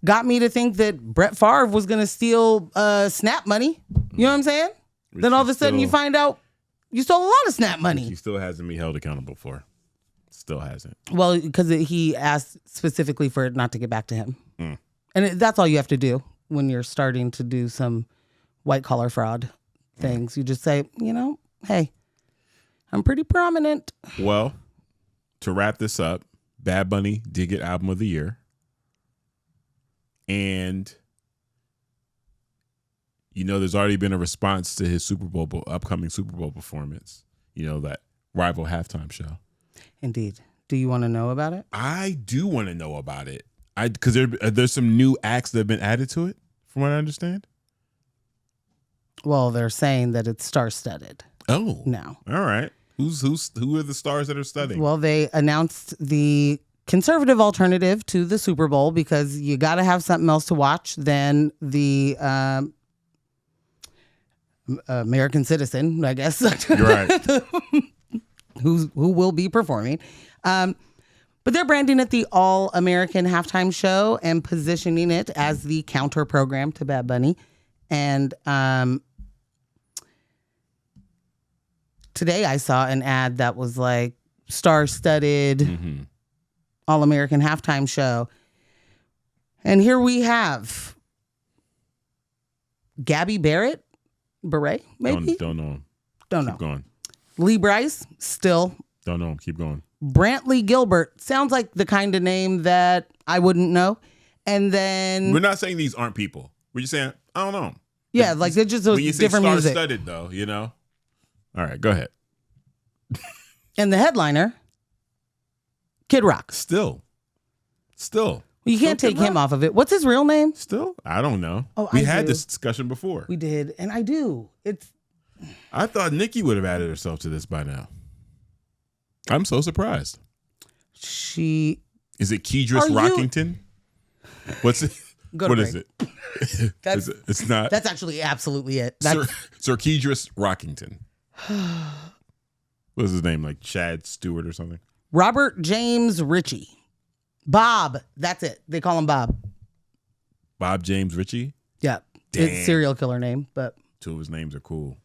got me to think that Brett Favre was going to steal Snap money. You know what I'm saying? Then all of a sudden you find out you stole a lot of Snap money. He still hasn't been held accountable for. Still hasn't. Well, because he asked specifically for it not to get back to him. And that's all you have to do when you're starting to do some white collar fraud things. You just say, hey, I'm pretty prominent. Well, to wrap this up, Bad Bunny did get Album of the Year. And, there's already been a response to his upcoming Super Bowl performance. That rival halftime show. Indeed. Do you want to know about it? I do want to know about it. Because there's some new acts that have been added to it, from what I understand. Well, they're saying that it's star-studded. Oh. Now. All right. Who are the stars that are studying? Well, they announced the conservative alternative to the Super Bowl because you got to have something else to watch than the American Citizen, I guess. You're right. who will be performing. But they're branding it the All-American Halftime Show and positioning it as the counter program to Bad Bunny. And today I saw an ad that was like star-studded All-American Halftime Show. And here we have Gabby Beret, maybe? Don't know him. Don't know. Keep going. Lee Bryce, still. Don't know him. Keep going. Brantley Gilbert, sounds like the kind of name that I wouldn't know. And then... We're not saying these aren't people. We're just saying, I don't know. Yeah, like they're just when you say different music. star-studded, though, you know? All right, go ahead. And the headliner, Kid Rock. Still. You can't take him off of it. What's his real name? Still? I don't know. Oh, we I had do. this discussion before. We did, and I do. I thought Nikki would have added herself to this by now. I'm so surprised. She... Is it Kedris Rockington? What's it? What is it? It's not. That's actually absolutely it. Sir Kedris Rockington. What's his name? Like Chad Stewart or something? Robert James Ritchie. Bob. That's it. They call him Bob. Bob James Ritchie? Yeah. Damn. It's serial killer name, but... Two of his names are cool.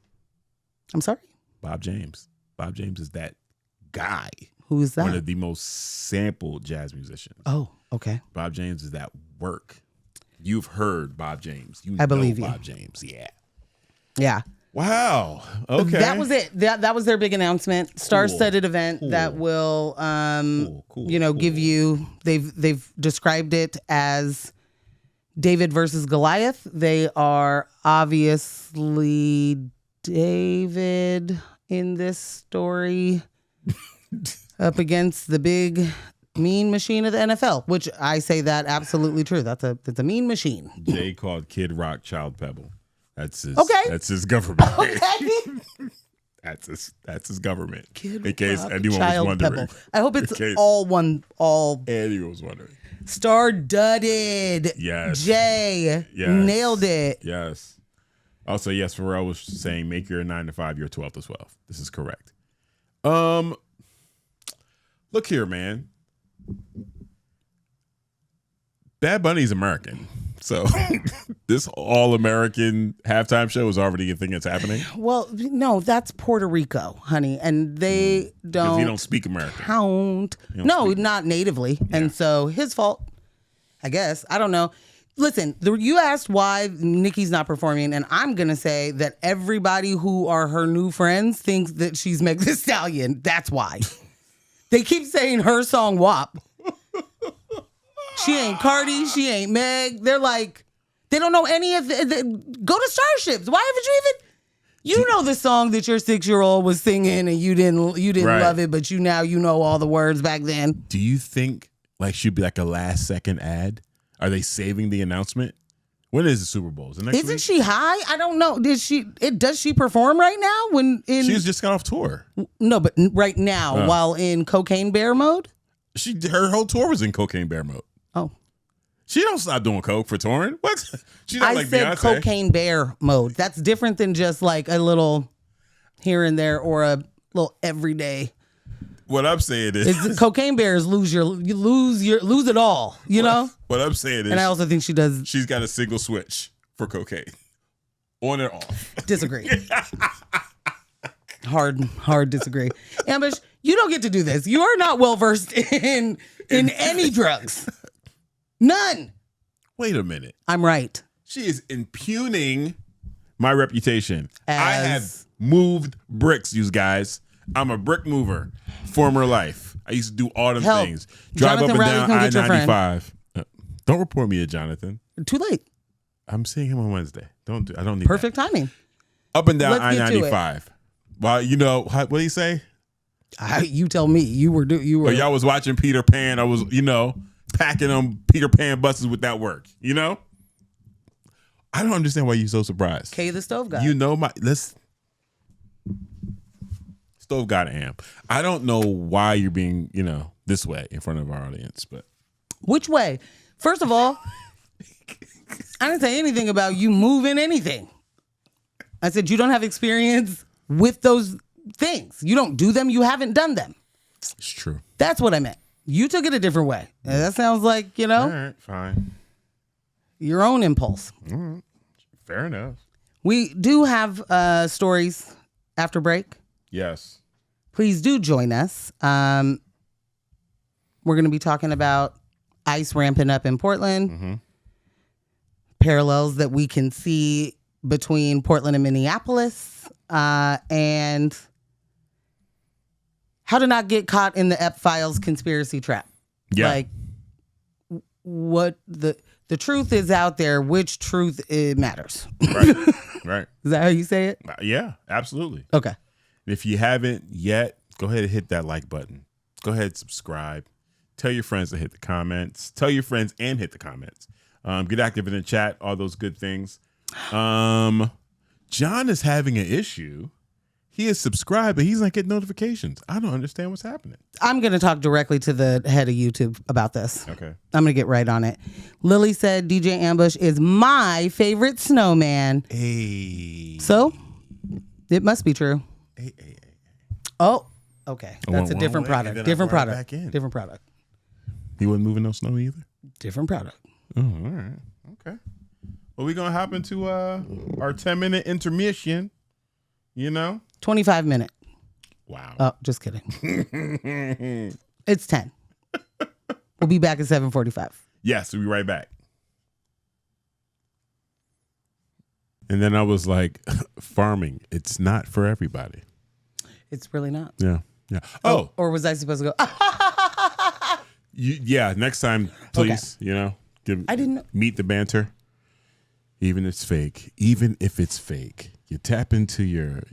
I'm sorry? Bob James. Bob James is that guy. Who is that? One of the most sampled jazz musicians. Oh, okay. Bob James is that work. You've heard Bob James. I believe you. Bob James. Yeah. Yeah. Wow. Okay. That was it. That was their big announcement. Star-studded event that will, give you. They've described it as David versus Goliath. They are obviously David in this story up against the big mean machine of the NFL, which I say that absolutely true. That's a mean machine. Jay called Kid Rock Child Pebble. That's his. Okay. That's his government. Okay. That's his government. Kid in case Rock, anyone Child was wondering. Pebble. I hope it's all anyone was wondering. star-studded. Yes. Jay. Yes. Nailed it. Yes. Also, yes, Pharrell was saying make your 9 to 5 your 12 to 12. This is correct. Look here, man. Bad Bunny's American. So this all-American halftime show is already a thing that's happening. Well, no, that's Puerto Rico, honey. And they don't. Because he don't speak American. Count. No, not natively. Yeah. And so his fault, I guess. I don't know. Listen, you asked why Nicki's not performing, and I'm going to say that everybody who are her new friends thinks that she's Meg Thee Stallion. That's why. They keep saying her song WAP. She ain't Cardi. She ain't Meg. They're like, they don't know any of the go to Starships. Why haven't you even... You know the song that your 6-year-old was singing and you didn't right. love it, but you know all the words back then. Do you think like she'd be like a last second ad? Are they saving the announcement? When is the Super Bowl? Is it next Isn't week? she high? I don't know. Does she perform right now? She's just got off tour. No, but right now, while in Cocaine Bear mode? Her whole tour was in Cocaine Bear mode. Oh. She don't stop doing coke for touring. What? She's not I like said Beyonce. Cocaine Bear mode. That's different than just like a little here and there or a little everyday. What I'm saying is Cocaine Bears lose it all, you know? What I'm saying is, and I also think she does. She's got a single switch for cocaine. On and off. Disagree. Hard disagree. Ambush, you don't get to do this. You are not well versed in any drugs. None. Wait a minute. I'm right. She is impugning my reputation. I As... have moved bricks, you guys. I'm a brick mover. Former life. I used to do all them things. Drive Jonathan up and Riley, down I-95. Don't report me to Jonathan. Too late. I'm seeing him on Wednesday. I don't need perfect that. timing. Up and down I-95. Well, you know, what do you say? You tell me. You were. But y'all was watching Peter Pan. I was, packing them Peter Pan buses with that work. I don't understand why you're so surprised. Kay the Stove Guy. Stove God am. I don't know why you're being, this way in front of our audience. But Which way? First of all, I didn't say anything about you moving anything. I said you don't have experience with those things. You don't do them. You haven't done them. it's true. That's what I meant. You took it a different way. And that sounds like, All right, fine. your own impulse. Fair enough. We do have stories after break. Yes. Please do join us. We're going to be talking about ICE ramping up in Portland, parallels that we can see between Portland and Minneapolis, and how to not get caught in the Ep Files conspiracy trap. Yeah. Like, what the truth is out there, which truth it matters. Right. Right. Is that how you say it? Yeah, absolutely. Okay. If you haven't yet, go ahead and hit that like button. Go ahead and subscribe. Tell your friends to hit the comments. Tell your friends and hit the comments. Get active in the chat, all those good things. John is having an issue. He is subscribed, but he's not getting notifications. I don't understand what's happening. I'm going to talk directly to the head of YouTube about this. Okay. I'm going to get right on it. Lily said DJ Ambush is my favorite snowman. Hey. So, it must be true. Hey. Oh, okay. I That's went a one different way, and product. then I Different brought it product. back in. Different product. He wasn't moving no snow either? Different product. Oh, all right. Okay. Well, we're going to hop into our 10-minute intermission, 25-minute. Wow. Oh, just kidding. It's 10. We'll be back at 7:45. Yes, we'll be right back. And then I was like, farming, it's not for everybody. It's really not. Yeah. Oh, Or was I supposed to go, next time, please, I didn't know. meet the banter. Even if it's fake, you tap into your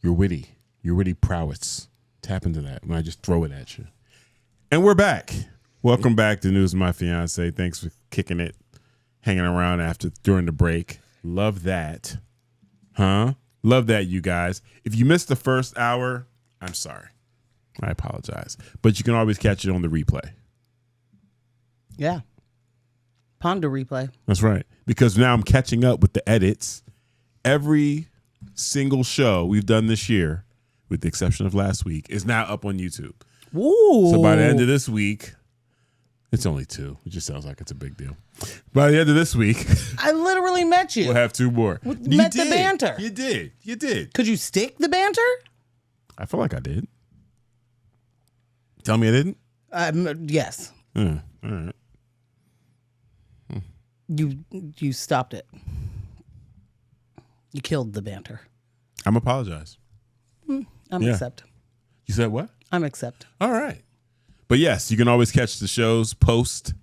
witty prowess. Tap into that when I just throw it at you. And we're back. Welcome back to News of My Fiancé. Thanks for kicking it, hanging around during the break. Love that. Love that, you guys. If you missed the first hour, I'm sorry. I apologize. But you can always catch it on the replay. Yeah. Ponder replay. That's right. Because now I'm catching up with the edits. Every single show we've done this year, with the exception of last week, is now up on YouTube. Ooh. So by the end of this week, it's only 2. It just sounds like it's a big deal. By the end of this week, I literally met you. we'll have 2 more. Met the banter. You did. Could you stick the banter? I feel like I did. Tell me I didn't? Yes. All right. You stopped it. You killed the banter. I'm apologize. I'm accept. You said what? I'm accept. All right. But yes, you can always catch the shows post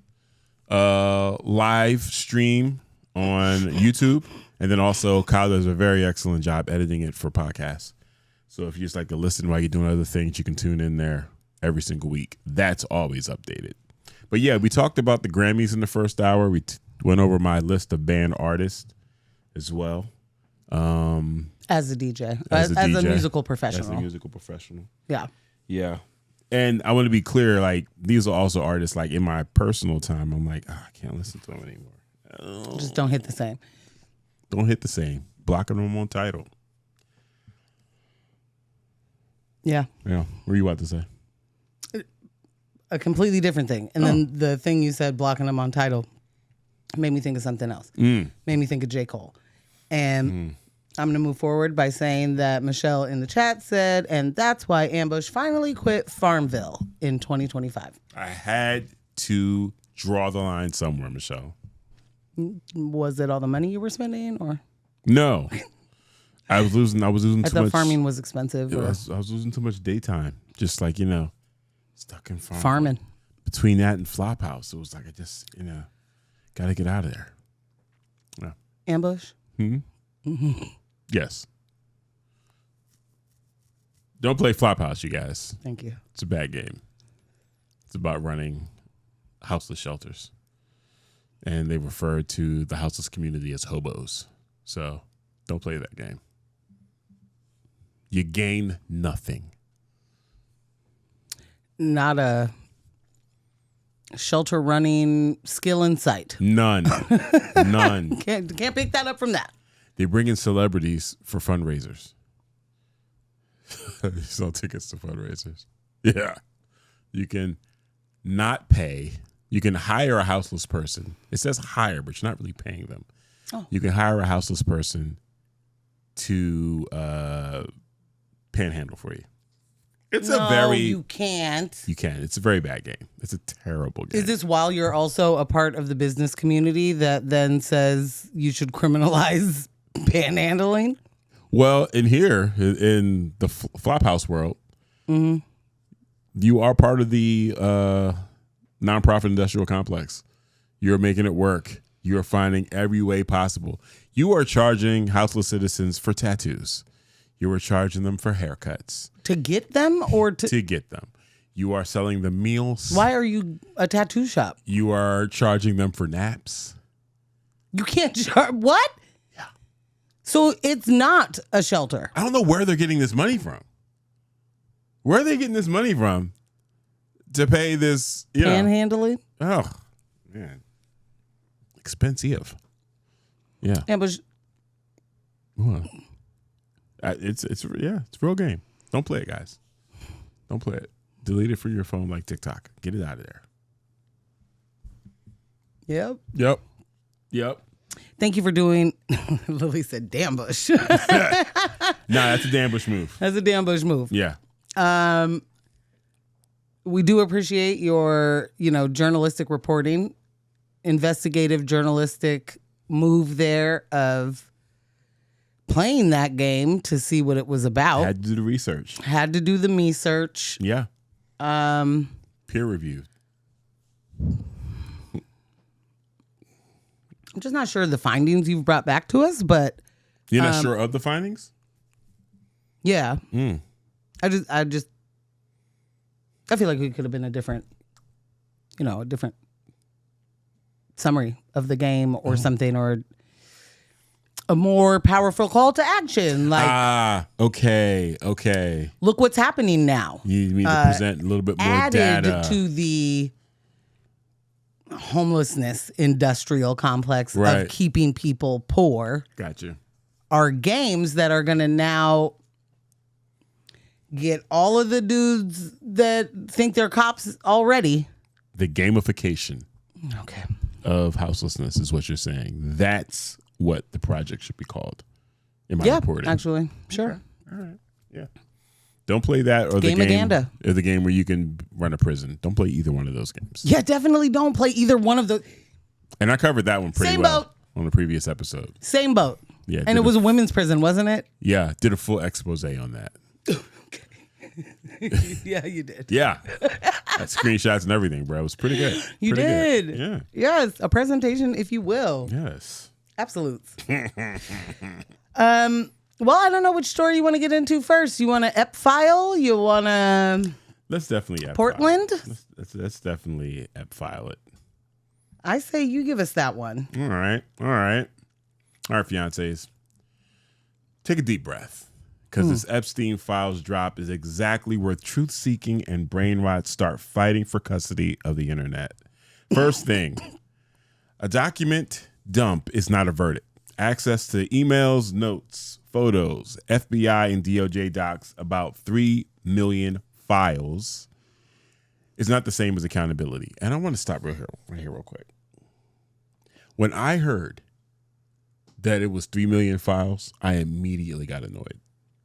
live stream on YouTube. And then also Kyle does a very excellent job editing it for podcasts. So if you just like to listen while you're doing other things, you can tune in there every single week. That's always updated. But yeah, we talked about the Grammys in the first hour. We went over my list of band artists as well. As a DJ. As a DJ. musical professional. As a musical professional. Yeah. Yeah. And I want to be clear, like, these are also artists, like, in my personal time, I'm like, I can't listen to them anymore. Just don't hit the same. Don't hit the same. Blocking them on title. Yeah. Yeah. What are you about to say? A completely different thing. And then the thing you said, blocking them on title, made me think of something else. Made me think of J. Cole. And I'm going to move forward by saying that Michelle in the chat said, and that's why Ambush finally quit Farmville in 2025. I had to draw the line somewhere, Michelle. Was it all the money you were spending, or? No. I was losing I too thought much. farming was expensive. I was losing too much daytime. Just like, stuck in Farming. Between that and Flophouse, it was like I just, got to get out of there. Yeah. Ambush? Yes. Don't play Flophouse, you guys. Thank you. It's a bad game. It's about running houseless shelters. And they refer to the houseless community as hobos. So don't play that game. You gain nothing. not a shelter running skill in sight. None. Can't pick that up from that. They bring in celebrities for fundraisers. You sell tickets to fundraisers. Yeah. You can not pay. You can hire a houseless person. It says hire, but you're not really paying them. Oh. You can hire a houseless person to panhandle for you. You can't. You can. It's a very bad game. It's a terrible game. Is this while you're also a part of the business community that then says you should criminalize panhandling? Well, in here, in the Flophouse world, you are part of the nonprofit industrial complex. You're making it work. You're finding every way possible. You are charging houseless citizens for tattoos. You are charging them for haircuts. To get them or to get them. You are selling them meals. Why are you a tattoo shop? You are charging them for naps. You can't charge. What? Yeah. So it's not a shelter. I don't know where they're getting this money from. Where are they getting this money from to pay this? Panhandling? Oh, man. Expensive. Yeah. Yeah, but well, it's a real game. Don't play it, guys. Don't play it. Delete it from your phone like TikTok. Get it out of there. Yep. Thank you for doing. Lily said, "Damn Bush." Nah, that's a damn Bush move. That's a damn Bush move. Yeah. We do appreciate your, journalistic reporting, investigative journalistic move there of playing that game to see what it was about. Had to do the research. Had to do the me search. Yeah. Peer reviewed. I'm just not sure of the findings you've brought back to us, but you're not sure of the findings? Yeah. I feel like it could have been a different summary of the game or something, or a more powerful call to action. Like, okay. Look what's happening now. You need to present a little bit more added data to the homelessness industrial complex of keeping people poor. Gotcha. Are games that are going to now get all of the dudes that think they're cops already. The gamification Okay. of houselessness is what you're saying. That's what the project should be called. In my reporting. Actually, sure. Okay. All right. Yeah. Don't play that or Gamaganda. the game where you can run a prison. Don't play either one of those games. Yeah, definitely don't play either one of the. And I covered that one pretty Same well boat. on the previous episode. Same boat. Yeah. And it was a women's prison, wasn't it? Yeah. Did a full expose on that. Yeah, you did. Yeah. Had screenshots and everything, bro. It was pretty good. You Pretty did. Good. Yeah. Yes, a presentation, if you will. Yes. Absolutes. Well, I don't know which story you want to get into first. You want to EP file? You want to... Let's definitely EP Portland? Let's definitely EP file it. I say you give us that one. All right. All right, fiancés. Take a deep breath. Because this Epstein Files drop is exactly where truth-seeking and brain rot start fighting for custody of the internet. First thing, a document dump is not a verdict. Access to emails, notes, photos, FBI and DOJ docs, about 3 million files, is not the same as accountability. And I want to stop right here real quick. When I heard that it was 3 million files, I immediately got annoyed.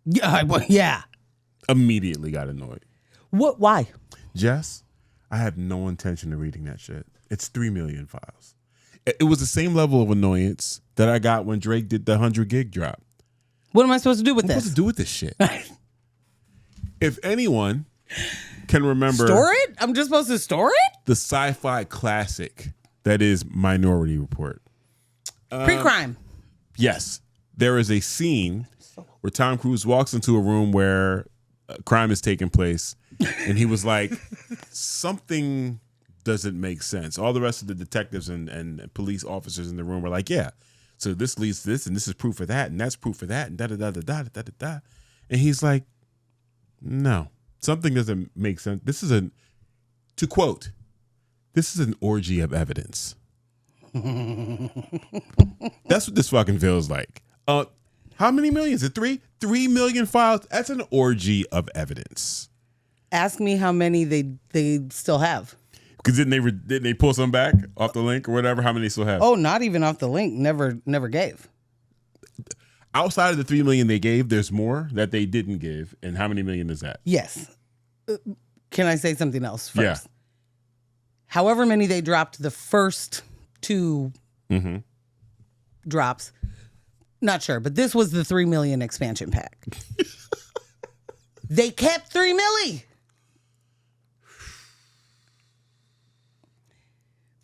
Yeah. Immediately got annoyed. What? Why? Jess, I have no intention of reading that shit. It's 3 million files. It was the same level of annoyance that I got when Drake did the 100 gig drop. What am I supposed to do with What am I this? supposed to do with this shit? If anyone can remember... Store it? I'm just supposed to store it? The sci-fi classic that is Minority Report. Pre-crime. Yes. There is a scene where Tom Cruise walks into a room where a crime is taking place, and he was like, something doesn't make sense. All the rest of the detectives and police officers in the room were like, yeah, so this leads to this, and this is proof of that, and that's proof of that, and da-da-da-da-da-da-da-da. And he's like, no, something doesn't make sense. To quote, this is an orgy of evidence. That's what this fucking feels like. How many millions? Is it 3? 3 million files? That's an orgy of evidence. Ask me how many they still have. Because didn't they pull some back off the link or whatever? How many they still have? Oh, not even off the link. Never gave. Outside of the 3 million they gave, there's more that they didn't give. And how many million is that? Yes. Can I say something else first? Yeah. However many they dropped the first 2 drops, not sure, but this was the 3 million expansion pack. They kept 3 milli.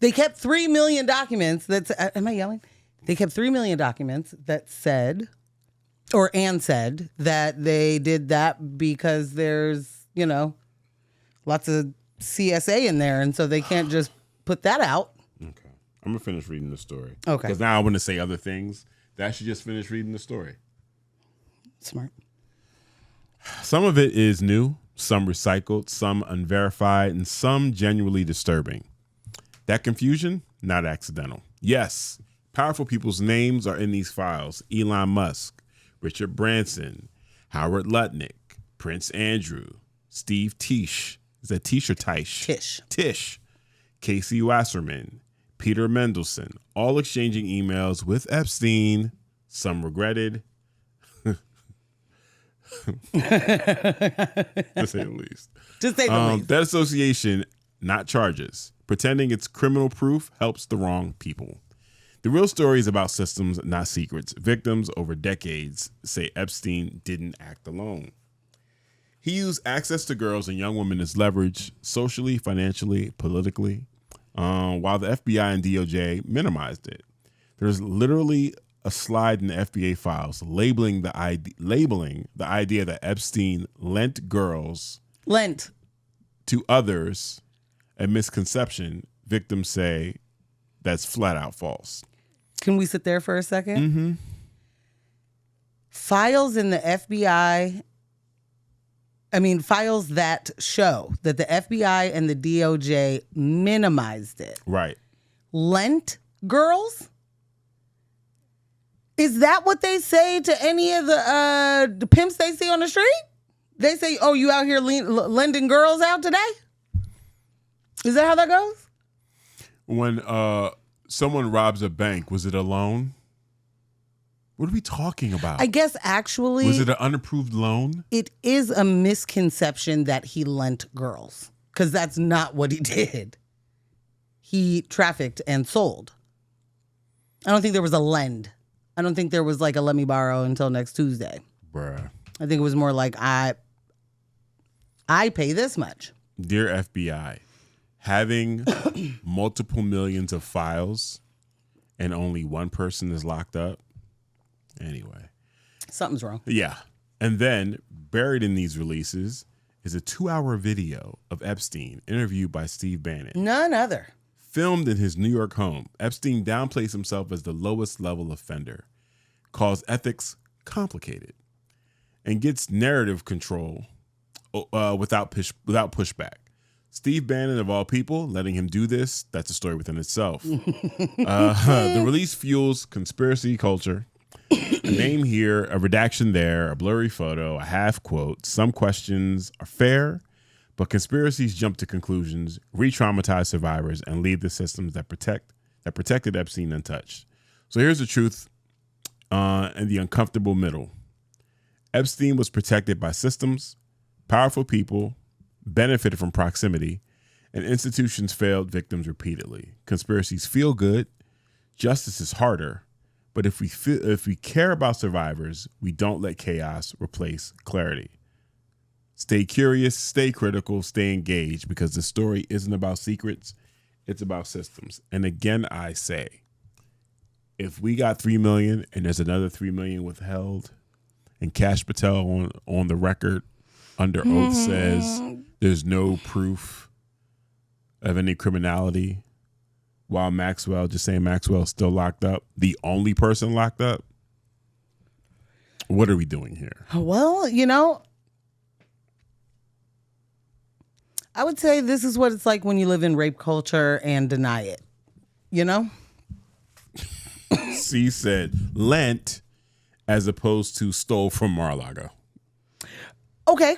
They kept 3 million documents that's, am I yelling? They kept 3 million documents that said that they did that because there's, lots of CSA in there. And so they can't just put that out. Okay. I'm going to finish reading the story. Okay. Because now I want to say other things. That should just finish reading the story. Smart. Some of it is new, some recycled, some unverified, and some genuinely disturbing. That confusion, not accidental. Yes, powerful people's names are in these files. Elon Musk, Richard Branson, Howard Lutnick, Prince Andrew, Steve Tisch. Is that Tisch or Tisch? Tisch. Tisch. Casey Wasserman, Peter Mendelsohn, all exchanging emails with Epstein, some regretted, to say the least. To say the least. That association, not charges. Pretending it's criminal proof helps the wrong people. The real story is about systems, not secrets. Victims over decades say Epstein didn't act alone. He used access to girls and young women as leverage socially, financially, politically, while the FBI and DOJ minimized it. There's literally a slide in the FBA files labeling the idea that Epstein lent girls to others. A misconception. Victims say that's flat out false. Can we sit there for a second? Mm-hmm. Files in the FBI, files that show that the FBI and the DOJ minimized it. Right. Lent girls? Is that what they say to any of the pimps they see on the street? They say, oh, you out here lending girls out today? Is that how that goes? When someone robs a bank, was it a loan? What are we talking about? I guess actually... Was it an unapproved loan? It is a misconception that he lent girls, because that's not what he did. He trafficked and sold. I don't think there was a lend. I don't think there was like a let me borrow until next Tuesday. Bruh. I think it was more like I pay this much. Dear FBI, having multiple millions of files and only one person is locked up. Anyway. Something's wrong. Yeah. And then buried in these releases is a 2-hour video of Epstein interviewed by Steve Bannon. None other. Filmed in his New York home, Epstein downplays himself as the lowest level offender, calls ethics complicated, and gets narrative control without pushback. Steve Bannon, of all people, letting him do this, that's a story within itself. The release fuels conspiracy culture. A name here, a redaction there, a blurry photo, a half quote. Some questions are fair, but conspiracies jump to conclusions, re-traumatize survivors, and leave the systems that protected Epstein untouched. So here's the truth and the uncomfortable middle. Epstein was protected by systems, powerful people, benefited from proximity, and institutions failed victims repeatedly. Conspiracies feel good. Justice is harder. But if we care about survivors, we don't let chaos replace clarity. Stay curious, stay critical, stay engaged, because the story isn't about secrets, it's about systems. And again, I say, if we got 3 million and there's another 3 million withheld, and Kash Patel on the record under oath says there's no proof of any criminality, while Maxwell's still locked up, the only person locked up, what are we doing here? Well, I would say this is what it's like when you live in rape culture and deny it. You know? C said lent as opposed to stole from Mar-a-Lago. Okay.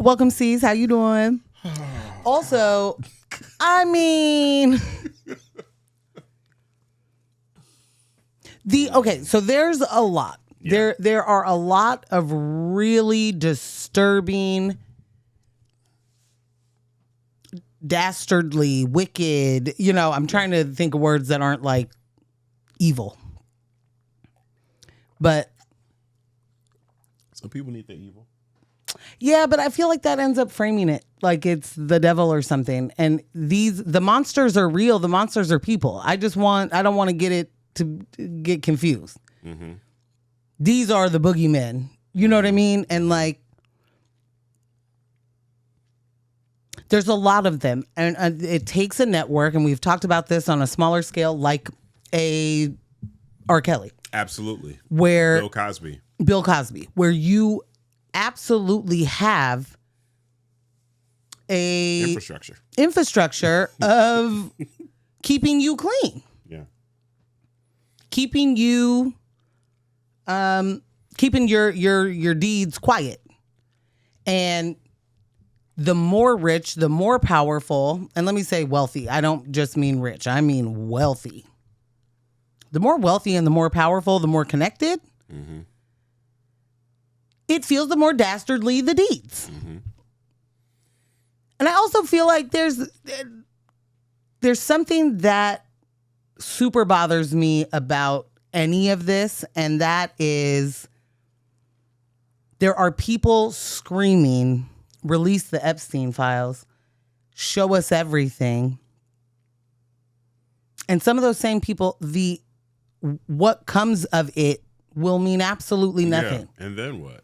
Welcome, C's. How you doing? Also, I mean, so there's a lot. Yeah. There are a lot of really disturbing, dastardly, wicked, I'm trying to think of words that aren't like evil. But some people need the evil. Yeah, but I feel like that ends up framing it like it's the devil or something. And the monsters are real. The monsters are people. I don't want to get confused. Mm-hmm. These are the boogeymen. You know what I mean? And like, there's a lot of them. And it takes a network. And we've talked about this on a smaller scale, like a R. Kelly. Absolutely. Where Bill Cosby, where you absolutely have a infrastructure of keeping you clean. Yeah. Keeping you keeping your deeds quiet. And the more rich, the more powerful, and let me say wealthy. I don't just mean rich. I mean wealthy. The more wealthy and the more powerful, the more connected. Mm-hmm. It feels the more dastardly the deeds. Mm-hmm. And I also feel like there's something that super bothers me about any of this, and that is there are people screaming, release the Epstein files, show us everything. And some of those same people, what comes of it will mean absolutely nothing. Yeah. And then what?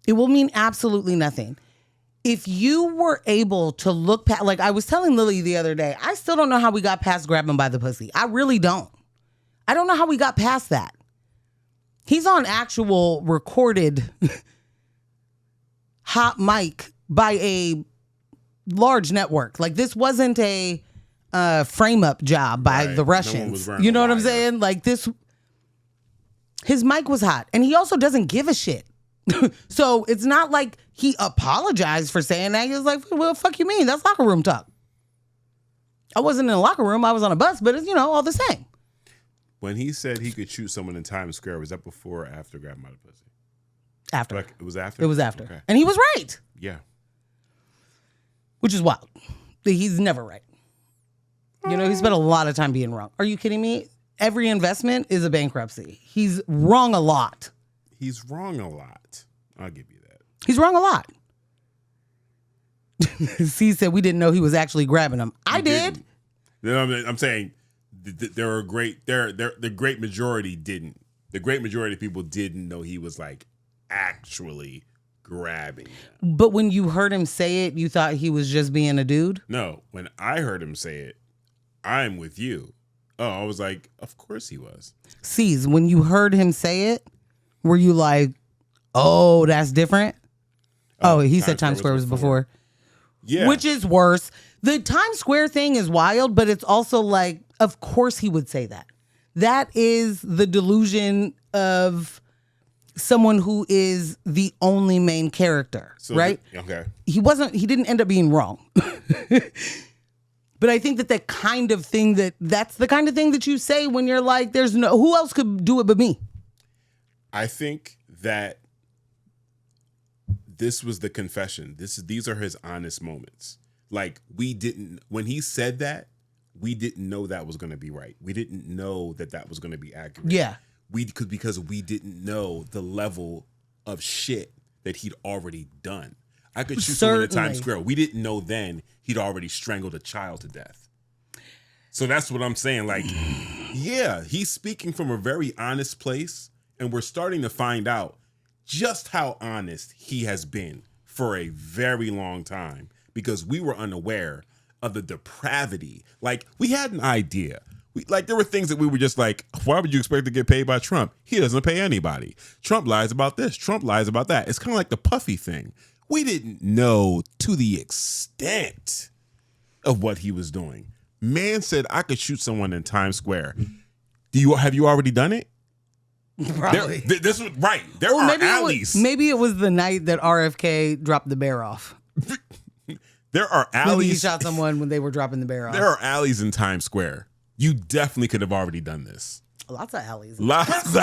It will mean absolutely nothing. If you were able to look past, like I was telling Lily the other day, I still don't know how we got past grabbing by the pussy. I really don't. I don't know how we got past that. He's on actual recorded hot mic by a large network. Like this wasn't a frame up job by the Russians. You know what I'm saying? Like this, his mic was hot, and he also doesn't give a shit. So it's not like he apologized for saying that. He was like, well, fuck you mean? That's locker room talk. I wasn't in a locker room. I was on a bus, but it's, all the same. When he said he could shoot someone in Times Square, was that before or after grabbing by the pussy? After. Like, it was after? It was after. Okay. And he was right. Yeah. Which is wild. He's never right. He spent a lot of time being wrong. Are you kidding me? Every investment is a bankruptcy. He's wrong a lot. He's wrong a lot. I'll give you that. He's wrong a lot. C said we didn't know he was actually grabbing him. I did. I'm saying the great majority didn't. The great majority of people didn't know he was like actually grabbing them. But when you heard him say it, you thought he was just being a dude? No, when I heard him say it, I'm with you. Oh, I was like, of course he was. C's, when you heard him say it, were you like, oh, that's different? Oh, he said Times Square was before. Yeah. Which is worse. The Times Square thing is wild, but it's also like, of course he would say that. That is the delusion of someone who is the only main character, right? Okay. He didn't end up being wrong. But I think that's the kind of thing that you say when you're like, who else could do it but me? I think that this was the confession. These are his honest moments. Like when he said that, we didn't know that was going to be right. We didn't know that was going to be accurate. Yeah. Because we didn't know the level of shit that he'd already done. I could shoot someone in Times Square. We didn't know then he'd already strangled a child to death. So that's what I'm saying. Like, yeah, he's speaking from a very honest place, and we're starting to find out just how honest he has been for a very long time because we were unaware of the depravity. Like, we had an idea. There were things that we were just like, why would you expect to get paid by Trump? He doesn't pay anybody. Trump lies about this. Trump lies about that. It's kind of like the Puffy thing. we didn't know to the extent of what he was doing. Man said I could shoot someone in Times Square. Have you already done it? Probably. This was right. There are alleys. Maybe it was the night that RFK dropped the bear off. There are alleys. Maybe he shot someone when they were dropping the bear off. There are alleys in Times Square. You definitely could have already done this. Lots of alleys. Lots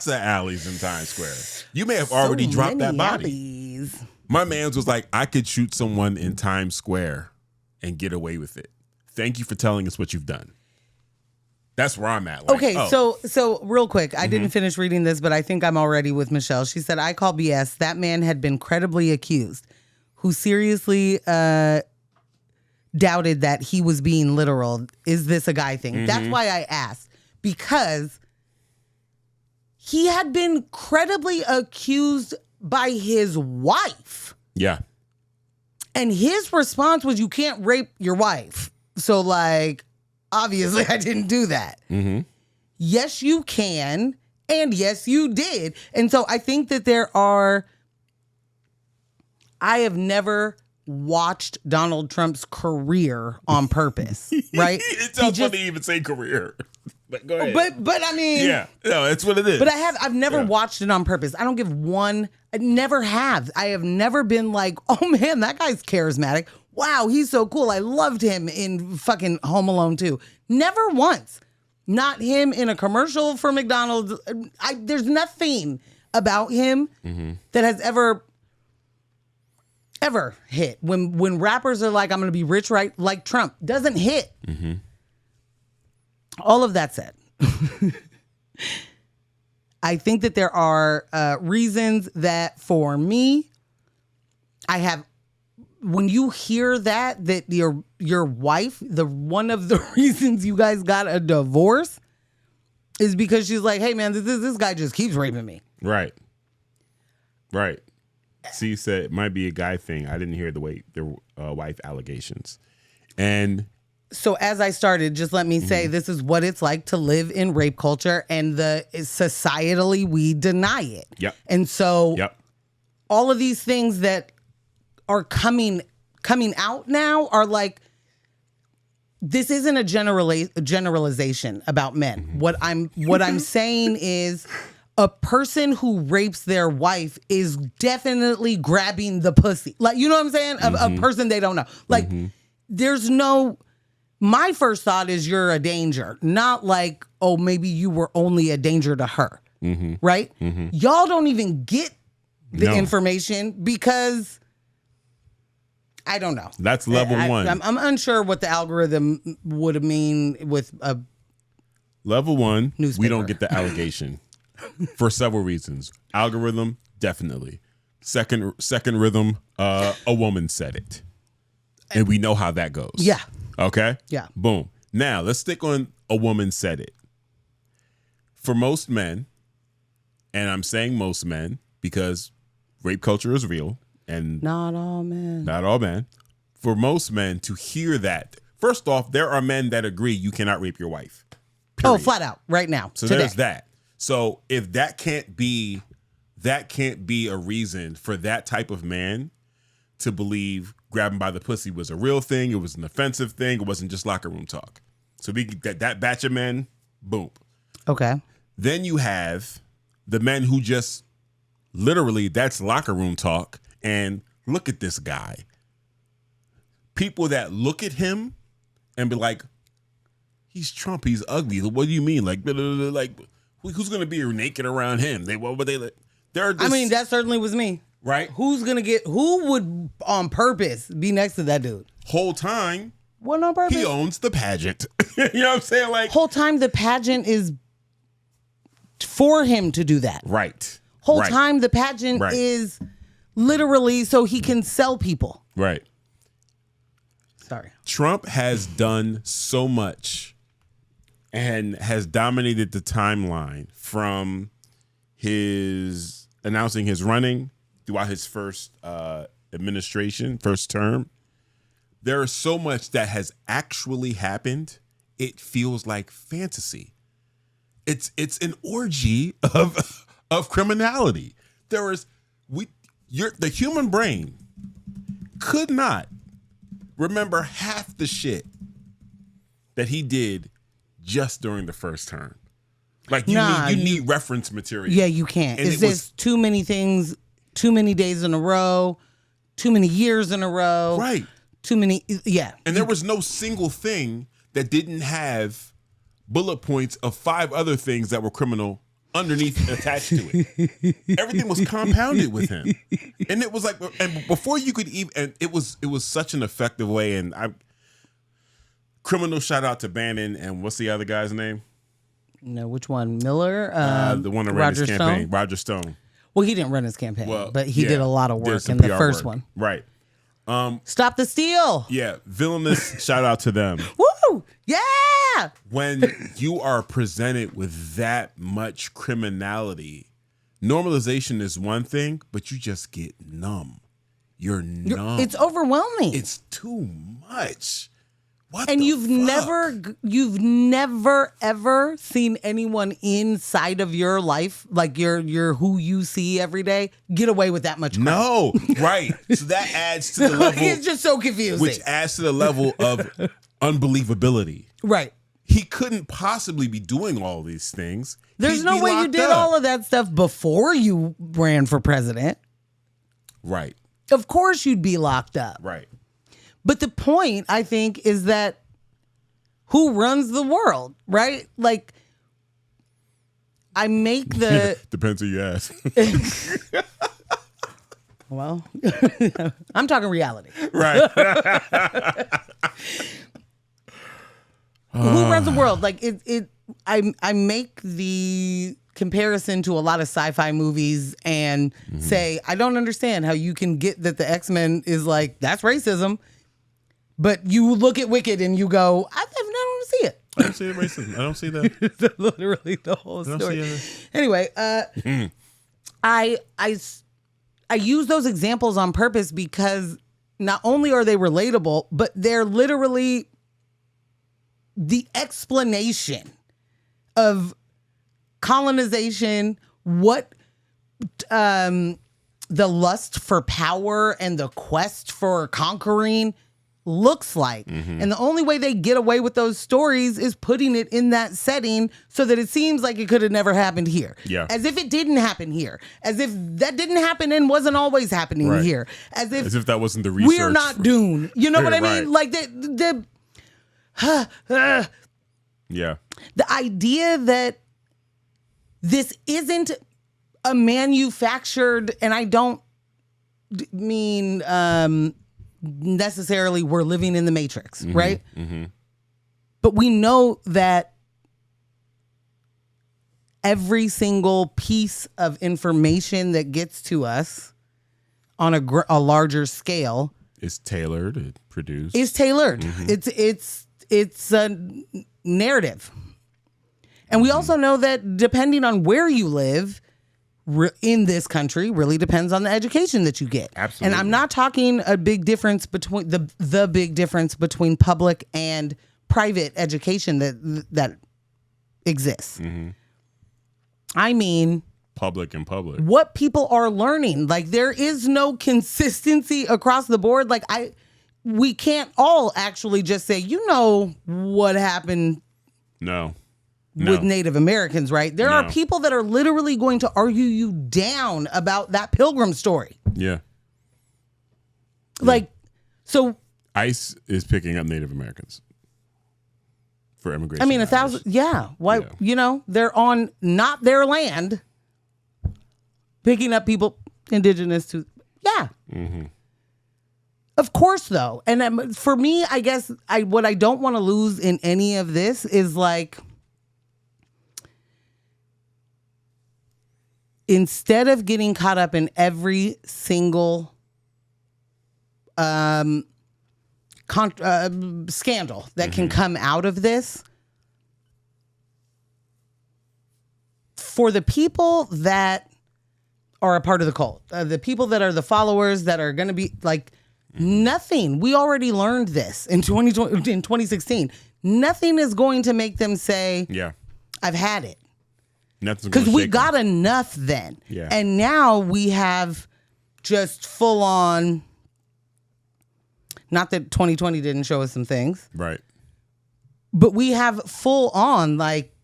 of alleys in Times Square. You may have already dropped that body. Alleys. My man's was like, I could shoot someone in Times Square and get away with it. Thank you for telling us what you've done. That's where I'm at. Like, okay, so real quick, I didn't finish reading this, but I think I'm already with Michelle. She said, I call BS. That man had been credibly accused, who seriously doubted that he was being literal. Is this a guy thing? That's why I asked, because he had been credibly accused by his wife. Yeah. And his response was, you can't rape your wife. So, like, obviously, I didn't do that. Mm-hmm. Yes, you can. And yes, you did. And so I think that I have never watched Donald Trump's career on purpose, right? It's not funny to even say career. But go ahead. But I mean, yeah, no, that's what it is. But I've never watched it on purpose. I don't give one. I never have. I have never been like, oh man, that guy's charismatic. Wow, he's so cool. I loved him in fucking Home Alone 2. Never once. Not him in a commercial for McDonald's. There's nothing about him that has ever hit. When rappers are like, I'm going to be rich, right? Like Trump, doesn't hit. Mm-hmm. All of that said, I think that there are reasons that for me, when you hear that your wife, one of the reasons you guys got a divorce is because she's like, hey man, this guy just keeps raping me. Right. C said it might be a guy thing. I didn't hear the wife allegations. And so as I started, just let me say, this is what it's like to live in rape culture, and societally we deny it. Yep. And so all of these things that are coming out now are like, this isn't a generalization about men. What I'm saying is, a person who rapes their wife is definitely grabbing the pussy. Like, you know what I'm saying? A person they don't know. Like, there's no. My first thought is you're a danger, not like, oh, maybe you were only a danger to her, right? Y'all don't even get the information because I don't know. That's level one. I'm unsure what the algorithm would mean with a level one. Newspaper. We don't get the allegation for several reasons. Algorithm, definitely. Second rhythm, a woman said it, and we know how that goes. Yeah. Okay? Yeah. Boom. Now, let's stick on a woman said it. For most men, and I'm saying most men because rape culture is real, and not all men. For most men to hear that, first off, there are men that agree you cannot rape your wife. Period. Oh, flat out, right now. So today. there's that. So if that can't be a reason for that type of man to believe grabbing by the pussy was a real thing, it was an offensive thing, it wasn't just locker room talk. So we that batch of men, boom. Okay. Then you have the men who just literally, that's locker room talk, and look at this guy. People that look at him and be like, he's Trump, he's ugly. What do you mean? Like who's gonna be naked around him? What would they like? I mean, that certainly was me. Right? Who would on purpose be next to that dude? Whole time. What on purpose? He owns the pageant. You know what I'm saying? Like, whole time the pageant is for him to do that. Right. Whole time the pageant is literally so he can sell people. Right. Sorry. Trump has done so much and has dominated the timeline from his announcing his running throughout his first first term. There is so much that has actually happened. It feels like fantasy. It's an orgy of criminality. the human brain could not remember half the shit that he did just during the first term. Like you need reference material. Yeah, you can't. It's just too many things, too many days in a row, too many years in a row. Right. Too many. Yeah. And there was no single thing that didn't have bullet points of 5 other things that were criminal underneath attached to it. Everything was compounded with him. And it was like, and before you could even, and it was such an effective way. And criminal shout out to Bannon and what's the other guy's name? No, which one? Miller? The one that ran his campaign. Stone? Roger Stone. Well, he didn't run his campaign, but he did a lot of work in the first one. Right. Stop the steal. Yeah. Villainous shout out to them. Woo! Yeah! When you are presented with that much criminality, normalization is one thing, but you just get numb. You're numb. It's overwhelming. It's too much. What and the you've never ever seen anyone inside of your life, like your who you see every day, get away with that much crime. No, right. So that adds to the level. It's just so confusing. Which adds to the level of unbelievability. Right. He couldn't possibly be doing all these things. There's no way you did all of that stuff before you ran for president. Right. Of course you'd be locked up. Right. But the point, I think, is that who runs the world, right? Like, I make the... Depends who you ask. Well, I'm talking reality. Right. Who runs the world? Like, I make the comparison to a lot of sci-fi movies and say, I don't understand how you can get that the X-Men is like, that's racism. But you look at Wicked and you go, I don't see it. I don't see the racism. I don't see that. It's literally the whole story. Anyway, I use those examples on purpose because not only are they relatable, but they're literally the explanation of colonization, what the lust for power and the quest for conquering looks like. And the only way they get away with those stories is putting it in that setting so that it seems like it could have never happened here. Yeah. As if it didn't happen here. As if that didn't happen and wasn't always happening here. As if that wasn't the research. We're not Dune. You know what I mean? Right. Like yeah. The idea that this isn't a manufactured, and I don't mean necessarily we're living in the Matrix, right? But we know that every single piece of information that gets to us on a larger scale is tailored, it's produced. It's tailored. It's a narrative. And we also know that depending on where you live in this country really depends on the education that you get. Absolutely. And I'm not talking a big difference between the big difference between public and private education that exists. I mean public and public. What people are learning. Like there is no consistency across the board. Like we can't all actually just say, you know what happened with Native Americans, right? There are people that are literally going to argue you down about that Pilgrim story. Yeah. Like, so. ICE is picking up Native Americans for immigration. I mean, 1,000. Yeah. Why? Yeah. You know, they're on not their land, picking up people indigenous to. Yeah. Of course, though. And for me, I guess what I don't want to lose in any of this is like, instead of getting caught up in every single scandal that can come out of this, for the people that are a part of the cult, the people that are the followers that are going to be like, nothing. We already learned this in 2016. Nothing is going to make them say, "Yeah, I've had it." Because we got enough then. Yeah. And now we have just full on. Not that 2020 didn't show us some things. Right. But we have full on, like,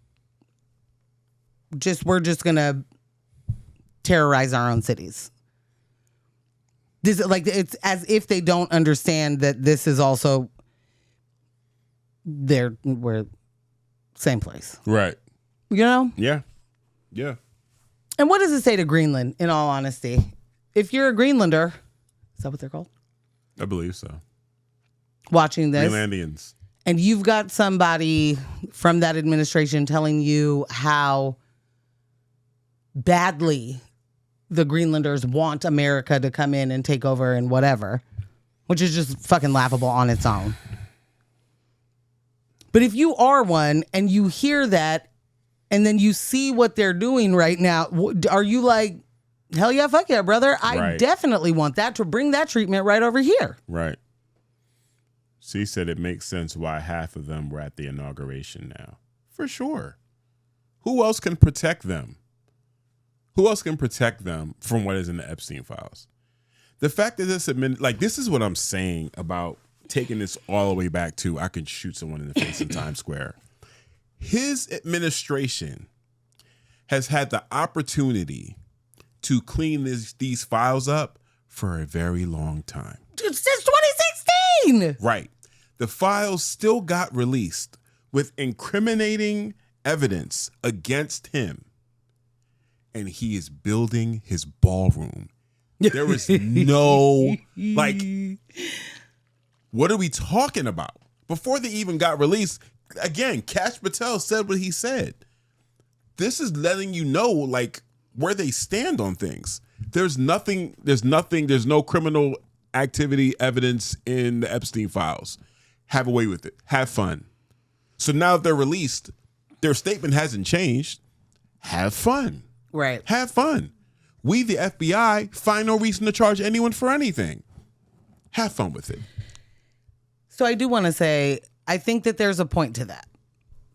we're just going to terrorize our own cities. This, like, it's as if they don't understand that this is also we're same place. Right. You know? Yeah. Yeah. And what does it say to Greenland, in all honesty? If you're a Greenlander, is that what they're called? I believe so. Watching this. Greenlandians. And you've got somebody from that administration telling you how badly the Greenlanders want America to come in and take over and whatever, which is just fucking laughable on its own. But if you are one and you hear that and then you see what they're doing right now, are you like, hell yeah, fuck yeah, brother. I definitely want that, to bring that treatment right over here. Right. She said it makes sense why half of them were at the inauguration now. For sure. Who else can protect them? Who else can protect them from what is in the Epstein files? The fact that this is what I'm saying about taking this all the way back to I can shoot someone in the face in Times Square. His administration has had the opportunity to clean these files up for a very long time. Since 2016! Right. The files still got released with incriminating evidence against him. And he is building his ballroom. There is no, like, what are we talking about? Before they even got released, again, Kash Patel said what he said. This is letting you know, like, where they stand on things. There's no criminal activity evidence in the Epstein files. Have away with it. Have fun. So now that they're released, their statement hasn't changed. Have fun. Right. Have fun. We, the FBI, find no reason to charge anyone for anything. Have fun with it. So I do want to say, I think that there's a point to that.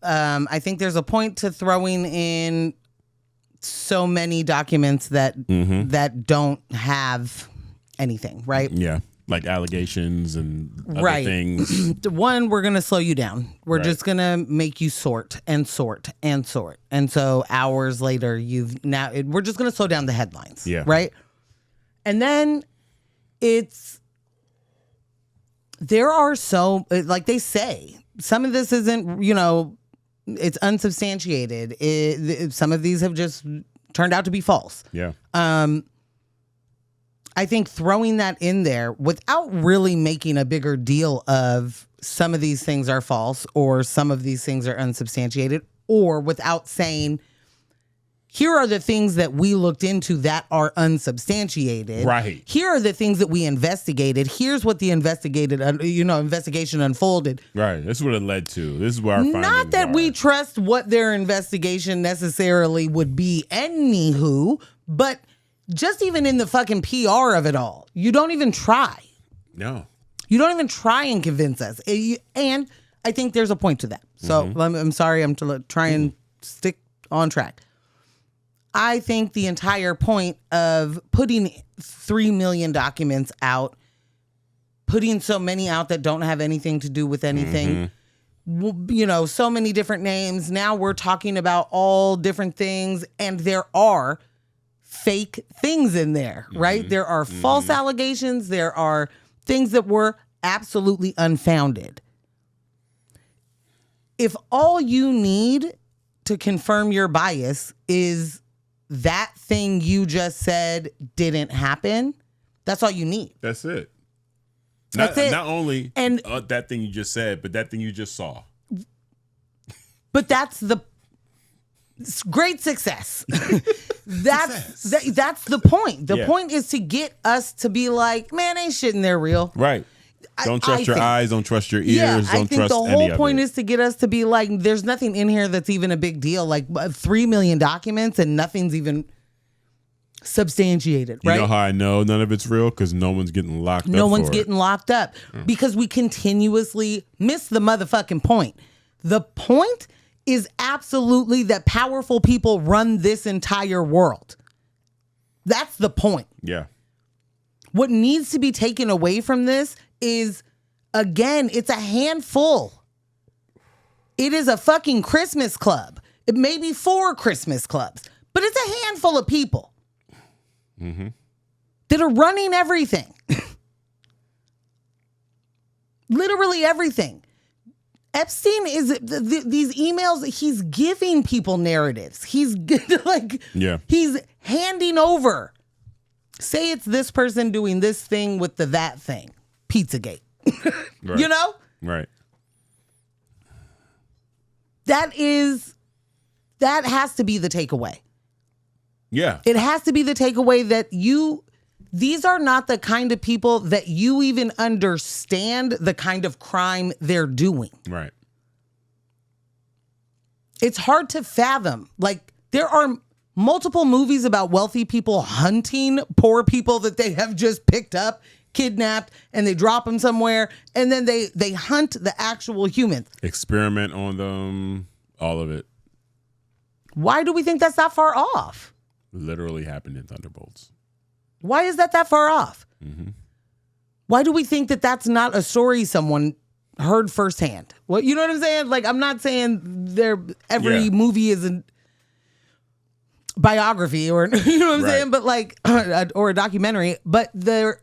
I think there's a point to throwing in so many documents that that don't have anything, right? Yeah, like allegations and other things. One, we're going to slow you down. We're just going to make you sort and sort and sort. And so hours later, we're just going to slow down the headlines. Yeah. Right? And then there are like they say, some of this isn't, it's unsubstantiated. Some of these have just turned out to be false. Yeah. I think throwing that in there without really making a bigger deal of some of these things are false or some of these things are unsubstantiated, or without saying, here are the things that we looked into that are unsubstantiated. Right. Here are the things that we investigated. Here's what the investigation unfolded. Right. This is what it led to. This is where our findings Not that are. we trust what their investigation necessarily would be anywho, but just even in the fucking PR of it all, you don't even try. No. You don't even try and convince us. And I think there's a point to that. So I'm sorry, I'm to try and stick on track. I think the entire point of putting 3 million documents out, putting so many out that don't have anything to do with anything, so many different names. Now we're talking about all different things, and there are fake things in there, right? There are false allegations. There are things that were absolutely unfounded. If all you need to confirm your bias is that thing you just said didn't happen, that's all you need. That's it. That's it. Not only that thing you just said, but that thing you just saw. But that's the great success. That's the point. The point is to get us to be like, man, ain't shit in there real. Right. Don't trust your eyes. Don't trust your ears. Don't trust any of it. I think the whole point is to get us to be like, there's nothing in here that's even a big deal. Like 3 million documents and nothing's even substantiated, right? You know how I know none of it's real? Because no one's getting locked up. No one's getting locked up because we continuously miss the motherfucking point. The point is absolutely that powerful people run this entire world. That's the point. Yeah. What needs to be taken away from this is, again, it's a handful. It is a fucking Christmas club. It may be 4 Christmas clubs, but it's a handful of people that are running everything. Literally everything. Epstein is these emails. He's giving people narratives. He's he's handing over. Say it's this person doing this thing with that thing, Pizzagate. Right. You know, right? That has to be the takeaway. Yeah, it has to be the takeaway that these are not the kind of people that you even understand the kind of crime they're doing. Right. It's hard to fathom. Like, there are multiple movies about wealthy people hunting poor people that they have just picked up, kidnapped, and they drop them somewhere, and then they hunt the actual humans. Experiment on them, all of it. Why do we think that's that far off? Literally happened in Thunderbolts. Why is that far off? Why do we think that that's not a story someone heard firsthand? Well, you know what I'm saying? Like, I'm not saying every movie is a biography or, you know what I'm saying? But like, or a documentary, but there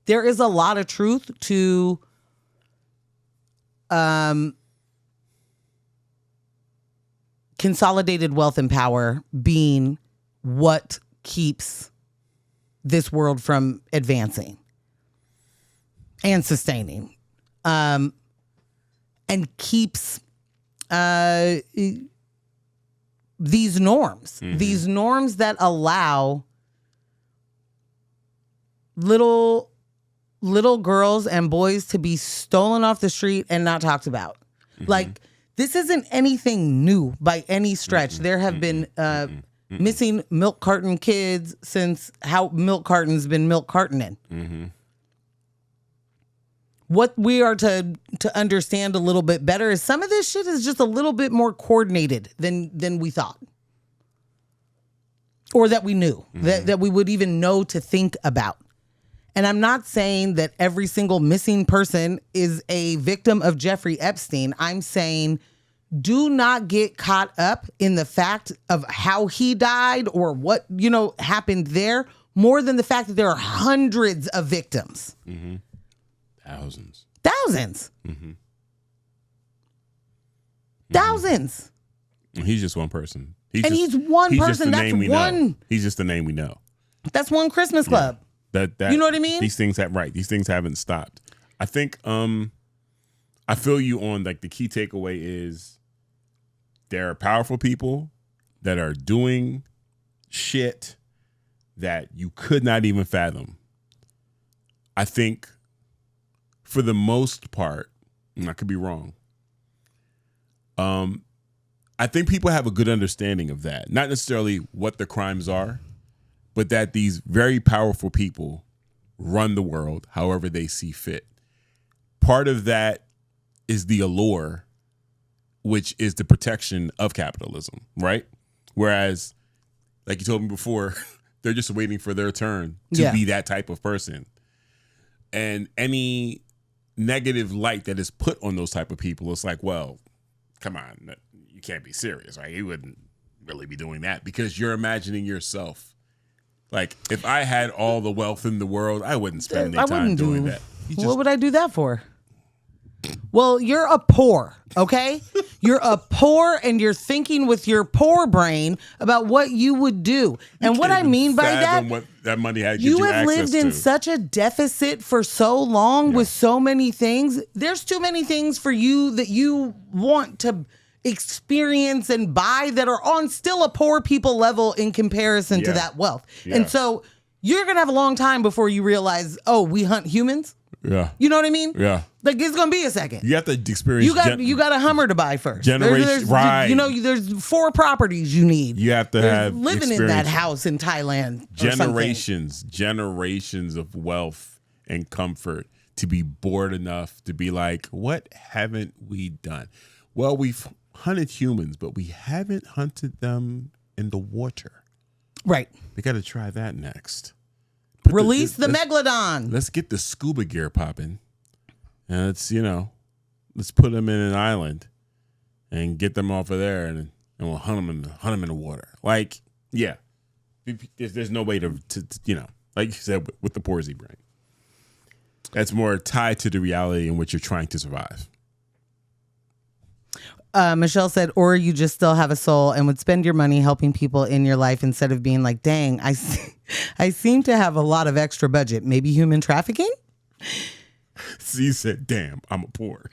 is a lot of truth to consolidated wealth and power being what keeps this world from advancing and sustaining, and keeps these norms that allow little girls and boys to be stolen off the street and not talked about. Like, this isn't anything new by any stretch. There have been missing milk carton kids since how milk carton's been milk cartoning. What we are to understand a little bit better is some of this shit is just a little bit more coordinated than we thought, or that we knew, that we would even know to think about. And I'm not saying that every single missing person is a victim of Jeffrey Epstein. I'm saying, do not get caught up in the fact of how he died or what, happened there, more than the fact that there are hundreds of victims. Thousands. Thousands. He's just one person. He's one person. That's one. He's just the name we know. That's one Christmas club. That you know what I mean? These things haven't stopped. I think I feel you on, like, the key takeaway is there are powerful people that are doing shit that you could not even fathom. I think for the most part, and I could be wrong, I think people have a good understanding of that. Not necessarily what the crimes are, but that these very powerful people run the world however they see fit. Part of that is the allure, which is the protection of capitalism, right? Whereas, like you told me before, they're just waiting for their turn to be that type of person. And any negative light that is put on those type of people, it's like, well, come on, you can't be serious, right? You wouldn't really be doing that, because you're imagining yourself. Like, if I had all the wealth in the world, I wouldn't spend any time doing that. What would I do that for? Well, you're a poor, okay? You're a poor, and you're thinking with your poor brain about what you would do. And what I mean by that, what that money had you have lived in such a deficit for so long with so many things. There's too many things for you that you want to experience and buy that are on still a poor people level in comparison to that wealth. And so you're going to have a long time before you realize, oh, we hunt humans? Yeah. You know what I mean? Yeah. Like, it's going to be a second. You have to experience. You got a Hummer to buy first. Right. There's 4 properties you need. You have to have living in that house in Thailand. Generations of wealth and comfort to be bored enough to be like, what haven't we done? Well, we've hunted humans, but we haven't hunted them in the water. Right. We got to try that next. Release the megalodon. Let's get the scuba gear popping. And let's put them in an island and get them off of there, and we'll hunt them in the water. Like, yeah, there's no way to like you said with the Porzy brain. That's more tied to the reality in which you're trying to survive. Michelle said, or you just still have a soul and would spend your money helping people in your life instead of being like, dang, I seem to have a lot of extra budget. Maybe human trafficking? C said, damn, I'm a poor.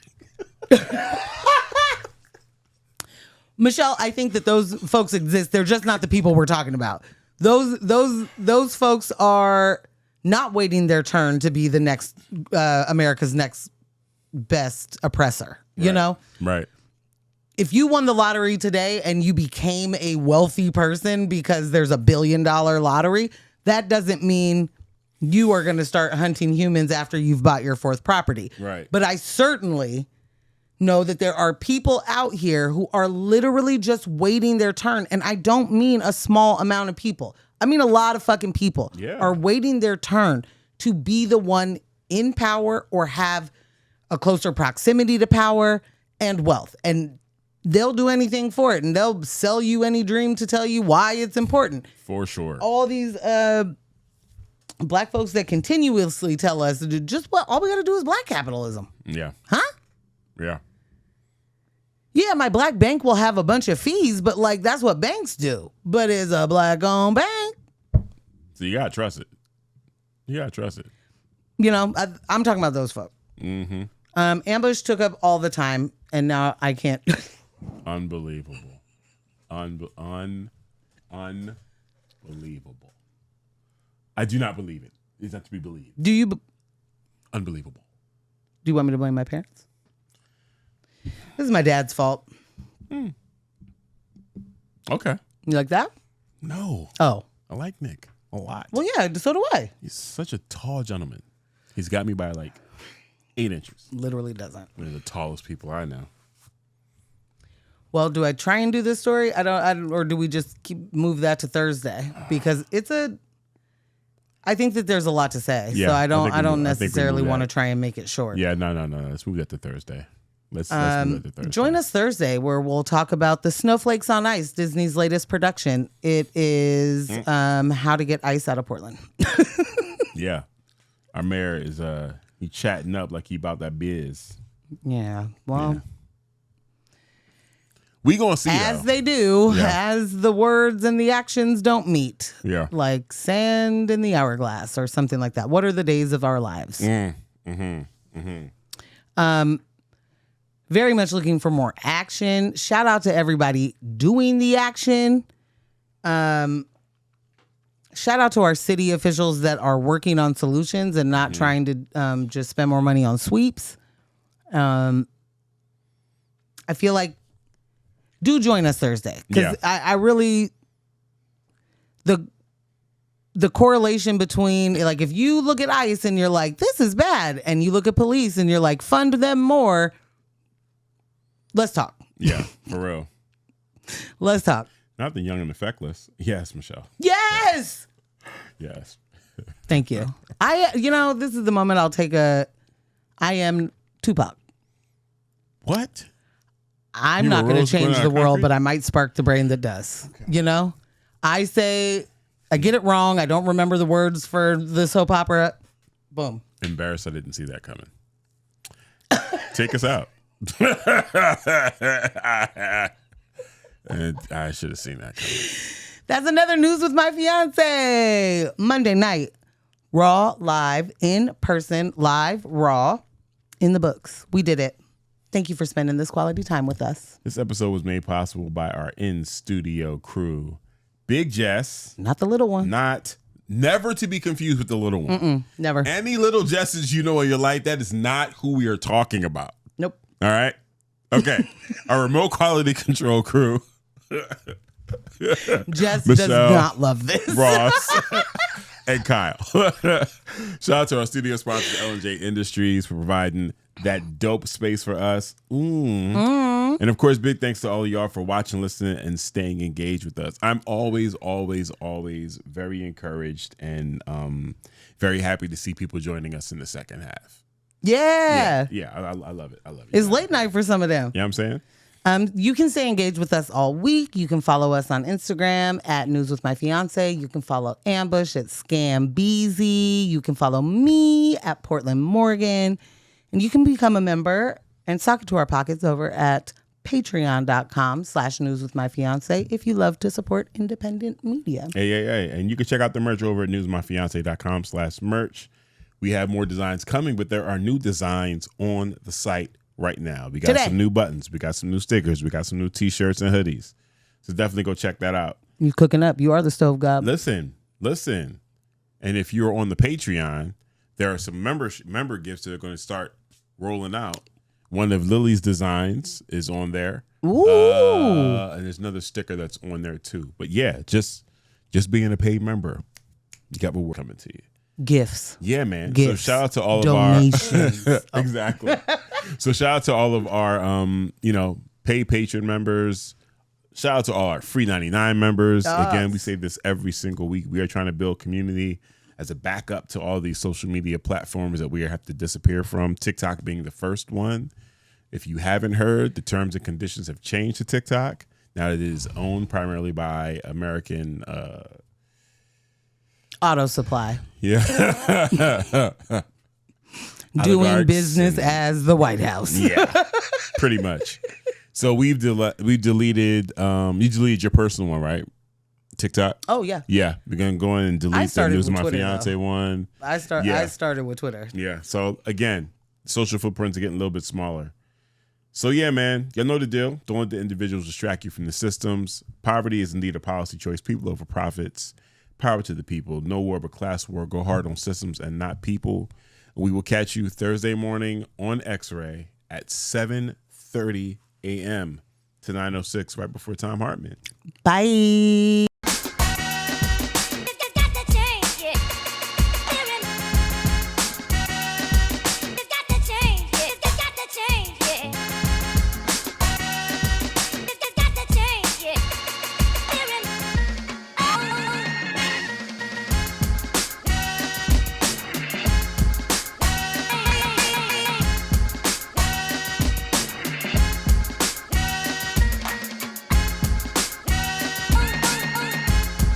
Michelle, I think that those folks exist. They're just not the people we're talking about. Those folks are not waiting their turn to be the next America's next best oppressor. You know? Right. If you won the lottery today and you became a wealthy person because there's $1 billion lottery, that doesn't mean you are going to start hunting humans after you've bought your fourth property. Right. But I certainly know that there are people out here who are literally just waiting their turn. And I don't mean a small amount of people. I mean a lot of fucking people are waiting their turn to be the one in power or have a closer proximity to power and wealth. And they'll do anything for it, and they'll sell you any dream to tell you why it's important. For sure. All these black folks that continuously tell us to do just what all we got to do is black capitalism. Yeah. Huh? Yeah. Yeah, my black bank will have a bunch of fees, but like that's what banks do. But it's a black-owned bank. So you gotta trust it. You gotta trust it. You know, I'm talking about those folks. Mm-hmm. Ambush took up all the time, and now I can't. Unbelievable. Unbelievable. I do not believe it. It's not to be believed. Do you? Unbelievable. Do you want me to blame my parents? This is my dad's fault. Okay. You like that? No. Oh. I like Nick a lot. Well, yeah, so do I. He's such a tall gentleman. He's got me by like 8 inches. Literally doesn't. One of the tallest people I know. Well, do I try and do this story? I don't, or do we just move that to Thursday? Because I think that there's a lot to say. Yeah, so I don't we necessarily move want to that. try and make it short. Yeah, no. Let's move that to Thursday. Let's move that to Thursday. Join us Thursday where we'll talk about the Snowflakes on Ice, Disney's latest production. It is how to get ice out of Portland. Yeah. Our mayor is he chatting up like he about that biz. Yeah. Well, Yeah. We gonna see as though. they do, Yeah. as the words and the actions don't meet. Yeah. Like sand in the hourglass or something like that. What are the days of our lives? Very much looking for more action. Shout out to everybody doing the action. Shout out to our city officials that are working on solutions and not trying to just spend more money on sweeps. I feel like do join us Thursday because I really the correlation between like if you look at ICE and you're like this is bad and you look at police and you're like fund them more. Let's talk. Yeah, for real. Let's talk. Not the young and effectless. Yes, Michelle. Yes. Yes. Thank you. This is the moment I'll take I am Tupac. What? I'm You not a going to rose change for the our world, country? but I might spark the brain that does. Okay. I say, I get it wrong. I don't remember the words for the soap opera. Boom. Embarrassed I didn't see that coming. Take us out. And I should have seen that coming. That's another news with my fiance. Monday night, Raw live in person, live Raw in the books. We did it. Thank you for spending this quality time with us. This episode was made possible by our in-studio crew. Big Jess. Not the little one. Never to be confused with the little one. Never. Any little Jesses you know in your life, that is not who we are talking about. Nope. All right? Okay. Our remote quality control crew. Jess Michelle, does not love this. Ross, and Kyle. Shout out to our studio sponsor, L&J Industries, for providing that dope space for us. And of course, big thanks to all of y'all for watching, listening, and staying engaged with us. I'm always very encouraged and very happy to see people joining us in the second half. Yeah. I love it. I love it. It's late night for some of them. You know what I'm saying? You can stay engaged with us all week. You can follow us on Instagram at News with My Fiancé. You can follow Ambush at Scambeezy. You can follow me at Portland Morgan. And you can become a member and sock it to our pockets over at patreon.com/News with My Fiancé if you love to support independent media. Hey. And you can check out the merch over at newsmyfiance.com/merch. We have more designs coming, but there are new designs on the site right now. We got some new buttons. We got some new stickers. We got some new t-shirts and hoodies. So definitely go check that out. You cooking up. You are the stove god. Listen. And if you're on the Patreon, there are some member gifts that are going to start rolling out. One of Lily's designs is on there. Ooh. And there's another sticker that's on there too. But yeah, just being a paid member, you got what we're coming to you. Gifts. Yeah, man. Gifts. So shout out to all Donations. of our exactly. So shout out to all of our paid patron members. Shout out to all our free 99 members. Again, we say this every single week. We are trying to build community as a backup to all these social media platforms that we have to disappear from. TikTok being the first one. If you haven't heard, the terms and conditions have changed to TikTok. Now it is owned primarily by American Auto supply. Yeah. Doing Oligarchs business as the White House. Yeah, pretty much. So we deleted. You deleted your personal one, right? TikTok. Oh yeah. Yeah, we're gonna go in and delete the News of My Twitter, Fiancé though. one. I started with Twitter. Yeah. So again, social footprints are getting a little bit smaller. So yeah, man, y'all know the deal. Don't let the individuals distract you from the systems. Poverty is indeed a policy choice. People over profits. Power to the people. No war but class war. Go hard on systems and not people. We will catch you Thursday morning on X-Ray at 7:30 a.m. to 9:06, right before Tom Hartman. Bye.